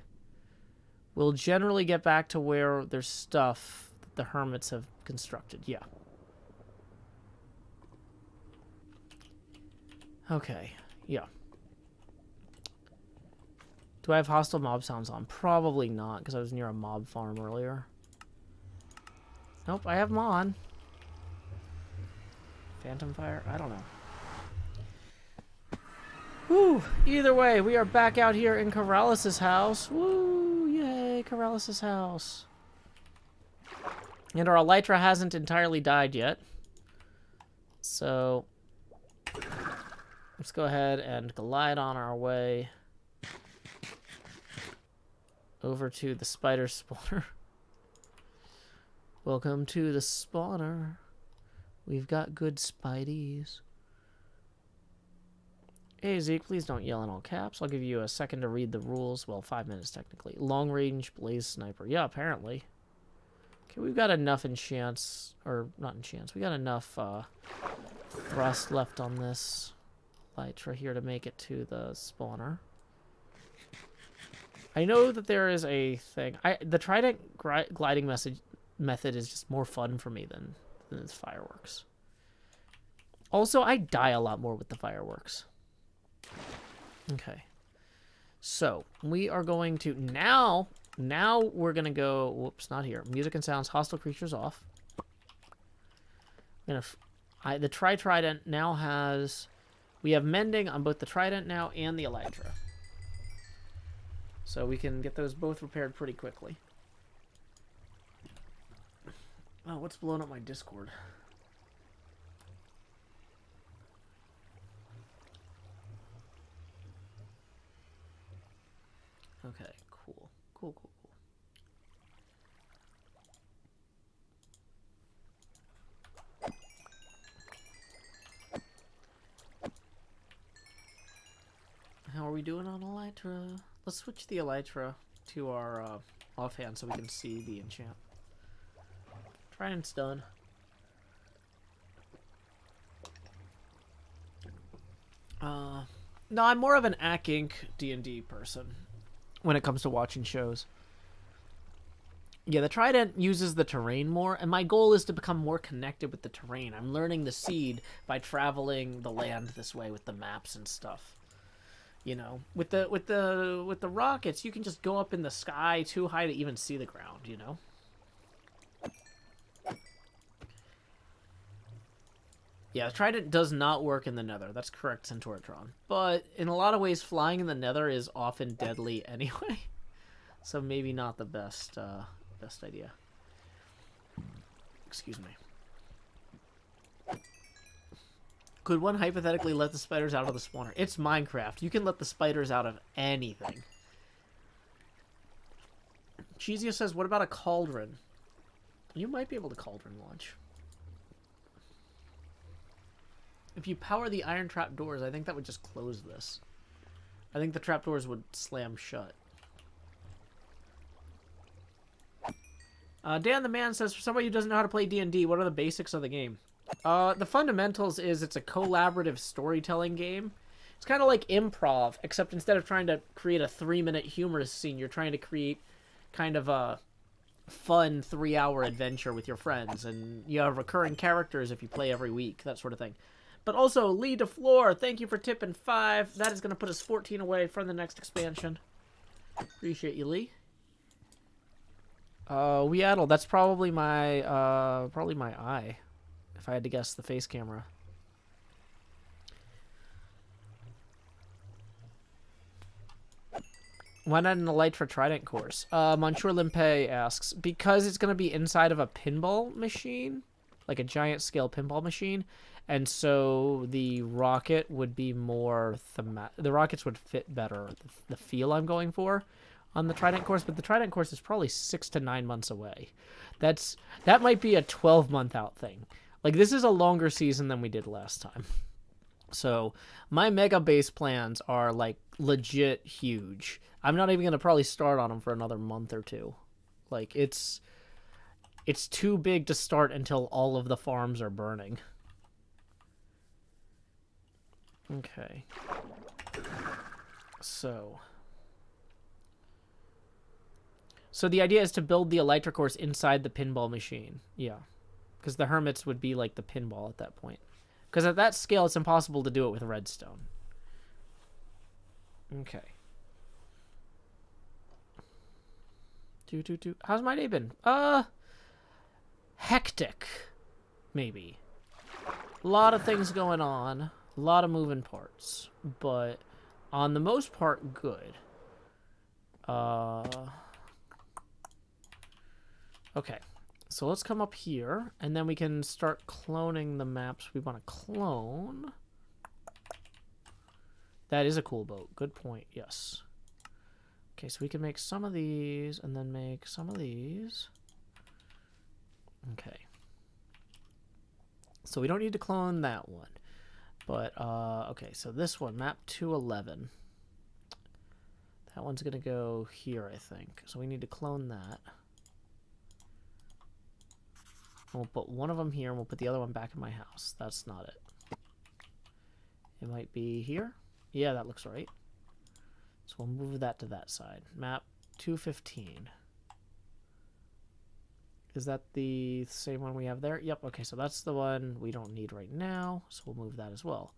we'll generally get back to where there's stuff that the hermits have constructed. Yeah. Okay. Yeah. Do I have hostile mob sounds on? Probably not, because I was near a mob farm earlier. Nope, I have them on. Phantom fire? I don't know. Woo! Either way, we are back out here in Corrales' house. Woo! Yay, Corrales' house. And our elytra hasn't entirely died yet. So, let's go ahead and glide on our way over to the spider spawner. Welcome to the spawner. We've got good spideys. Hey, Zeke, please don't yell in all caps. I'll give you a second to read the rules. Well, 5 minutes, technically. Long range blaze sniper. Yeah, apparently. Okay, we've got enough enchants. Or, not enchants. We got enough thrust left on this elytra here to make it to the spawner. I know that there is a thing. The trident gliding method is just more fun for me than its fireworks. Also, I die a lot more with the fireworks. Okay. So, we are going to... Now we're going to go... Whoops, not here. Music and sounds, hostile creatures off. The trident now has... We have mending on both the trident now and the elytra. So we can get those both repaired pretty quickly. Oh, what's blowing up my Discord? Okay, cool. Cool. How are we doing on elytra? Let's switch the elytra to our offhand so we can see the enchant. Trident's done. No, I'm more of an Inc. D&D person when it comes to watching shows. Yeah, the trident uses the terrain more, and my goal is to become more connected with the terrain. I'm learning the seed by traveling the land this way with the maps and stuff. You know, with the rockets, you can just go up in the sky too high to even see the ground, you know? Yeah, Trident does not work in the Nether. That's correct, Centauratron. But in a lot of ways, flying in the Nether is often deadly anyway. So maybe not the best best idea. Excuse me. Could one hypothetically let the spiders out of the spawner? It's Minecraft. You can let the spiders out of anything. Cheesio says, what about a cauldron? You might be able to cauldron launch. If you power the iron trap doors, I think that would just close this. I think the trap doors would slam shut. Dan the Man says, for somebody who doesn't know how to play D&D, what are the basics of the game? The fundamentals is it's a collaborative storytelling game. It's kind of like improv, except instead of trying to create a 3-minute humorous scene, you're trying to create kind of a fun 3-hour adventure with your friends, and you have recurring characters if you play every week, that sort of thing. But also, Lee DeFleur, thank you for tipping 5. That is going to put us 14 away from the next expansion. Appreciate you, Lee. Weaddle, that's probably my eye. If I had to guess the face camera. Why not an Elytra Trident course? Monsieur Limpe asks, because it's going to be inside of a pinball machine, like a giant scale pinball machine, and so the rocket would be more the rockets would fit better the feel I'm going for on the Trident course, but the Trident course is probably 6 to 9 months away. That might be a 12-month out thing. Like, this is a longer season than we did last time. So my mega base plans are like legit huge. I'm not even going to probably start on them for another month or two. Like, it's too big to start until all of the farms are burning. Okay. So the idea is to build the Elytra course inside the pinball machine. Yeah. Because the hermits would be like the pinball at that point. Because at that scale, it's impossible to do it with redstone. Okay. How's my day been? Hectic. Maybe. A lot of things going on. A lot of moving parts. But on the most part, good. Okay. So let's come up here, and then we can start cloning the maps we want to clone. That is a cool boat. Good point. Yes. Okay, so we can make some of these, and then make some of these. Okay. So we don't need to clone that one. But, okay, so this one, map 211. That one's going to go here, I think. So we need to clone that. We'll put one of them here, and we'll put the other one back in my house. That's not it. It might be here. Yeah, that looks right. So we'll move that to that side. Map 215. Is that the same one we have there? Yep, okay, so that's the one we don't need right now, so we'll move that as well.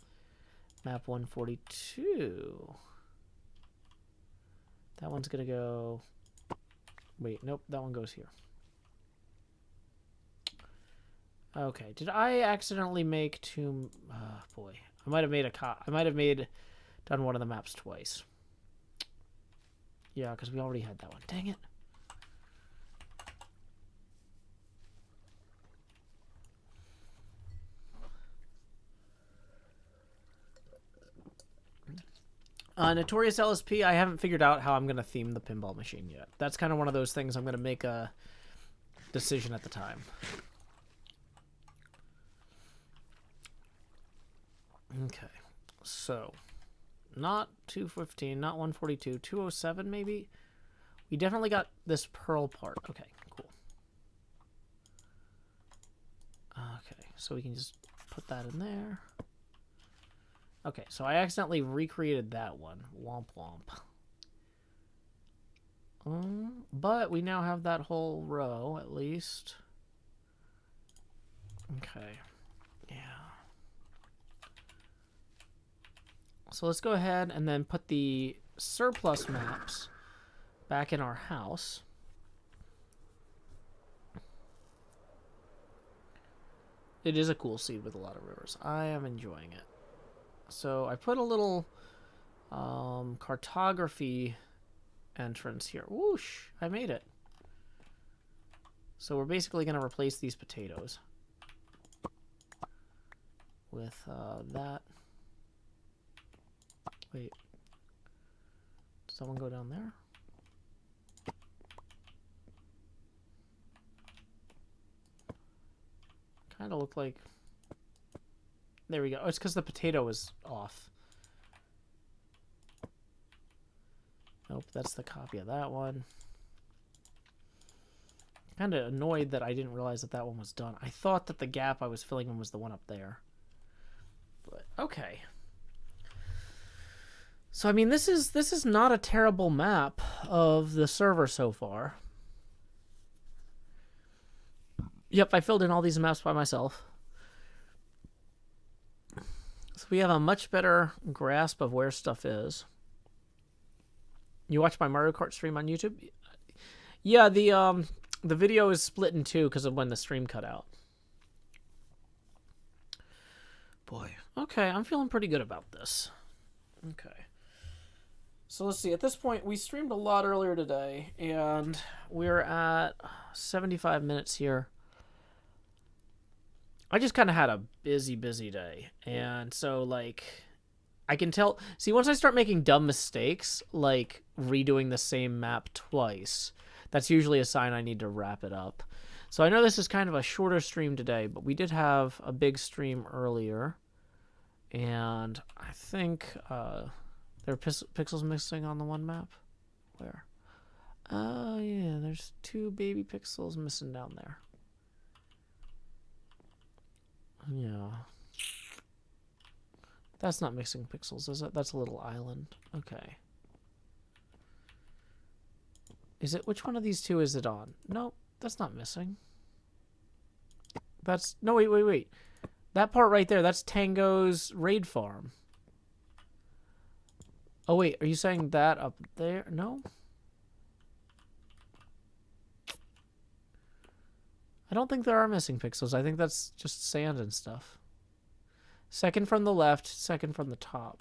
Map 142. That one's going to go... Wait, nope, that one goes here. Okay, did I accidentally make two... boy, I might have made done one of the maps twice. Yeah, because we already had that one. Dang it. Notorious LSP, I haven't figured out how I'm going to theme the pinball machine yet. That's kind of one of those things I'm going to make a decision at the time. Okay, so not 215, not 142, 207 maybe? We definitely got this pearl part. Okay, cool. Okay, so we can just put that in there. Okay, so I accidentally recreated that one. Womp womp. But we now have that whole row, at least. Okay. Yeah. So let's go ahead and then put the surplus maps back in our house. It is a cool seed with a lot of rivers. I am enjoying it. So I put a little cartography entrance here. Whoosh! I made it. So we're basically going to replace these potatoes with that. Wait. Does someone go down there? Kind of look like... There we go. Oh, it's because the potato is off. Nope, that's the copy of that one. Kind of annoyed that I didn't realize that that one was done. I thought that the gap I was filling in was the one up there. But, okay. So, I mean, this is not a terrible map of the server so far. Yep, I filled in all these maps by myself. So we have a much better grasp of where stuff is. You watch my Mario Kart stream on YouTube? Yeah, the video is split in two because of when the stream cut out. Boy. Okay, I'm feeling pretty good about this. Okay. So let's see. At this point, we streamed a lot earlier today, and we're at 75 minutes here. I just kind of had a busy day. And so, like, I can tell... See, once I start making dumb mistakes, like redoing the same map twice, that's usually a sign I need to wrap it up. So I know this is kind of a shorter stream today, but we did have a big stream earlier. And I think there are pixels missing on the one map. Where? Oh, yeah, there's 2 baby pixels missing down there. Yeah. That's not mixing pixels, is it? That's a little island. Okay. Is it... Which one of these two is it on? No, that's not missing. That's... No, wait. That part right there, that's Tango's raid farm. Oh, wait. Are you saying that up there? No? I don't think there are missing pixels. I think that's just sand and stuff. Second from the left, second from the top.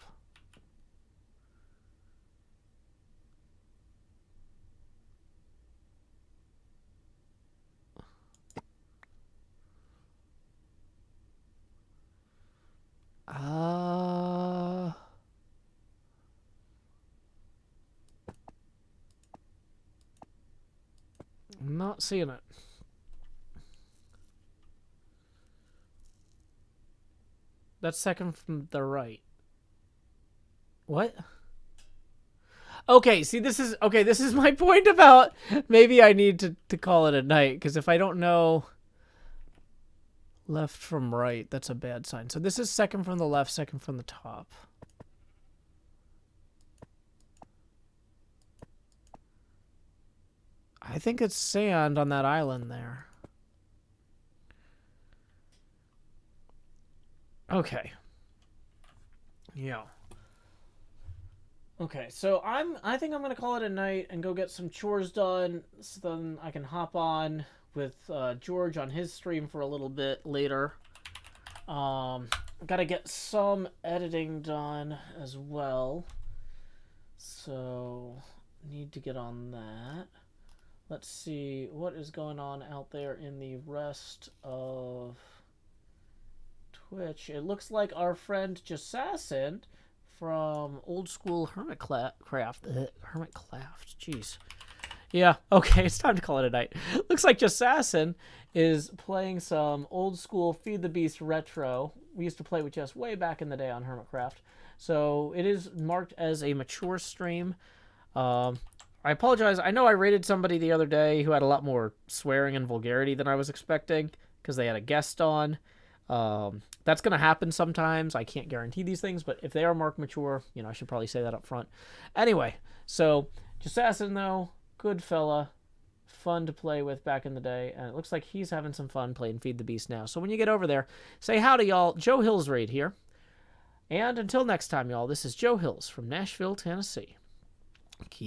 I'm not seeing it. That's second from the right. What? Okay, see, this is my point about maybe I need to call it a night, because if I don't know left from right, that's a bad sign. So this is second from the left, second from the top. I think it's sand on that island there. Okay. Yeah. Okay, so I think I'm gonna call it a night and go get some chores done, so then I can hop on with George on his stream for a little bit later. Gotta get some editing done as well, so need to get on that. Let's see what is going on out there in the rest of Twitch. It looks like our friend Jassassin from old school HermitCraft. HermitCraft, jeez. Yeah, okay, it's time to call it a night. Looks like Jassassin is playing some old school Feed the Beast retro. We used to play with Jess way back in the day on HermitCraft. So it is marked as a mature stream. I apologize. I know I rated somebody the other day who had a lot more swearing and vulgarity than I was expecting because they had a guest on. That's going to happen sometimes. I can't guarantee these things, but if they are marked mature, you know, I should probably say that up front. Anyway, so Jassassin, though, good fella, fun to play with back in the day, and it looks like he's having some fun playing Feed the Beast now. So when you get over there, say howdy, y'all. Joe Hillsraid here. And until next time, y'all, this is Joe Hills from Nashville, Tennessee. Keep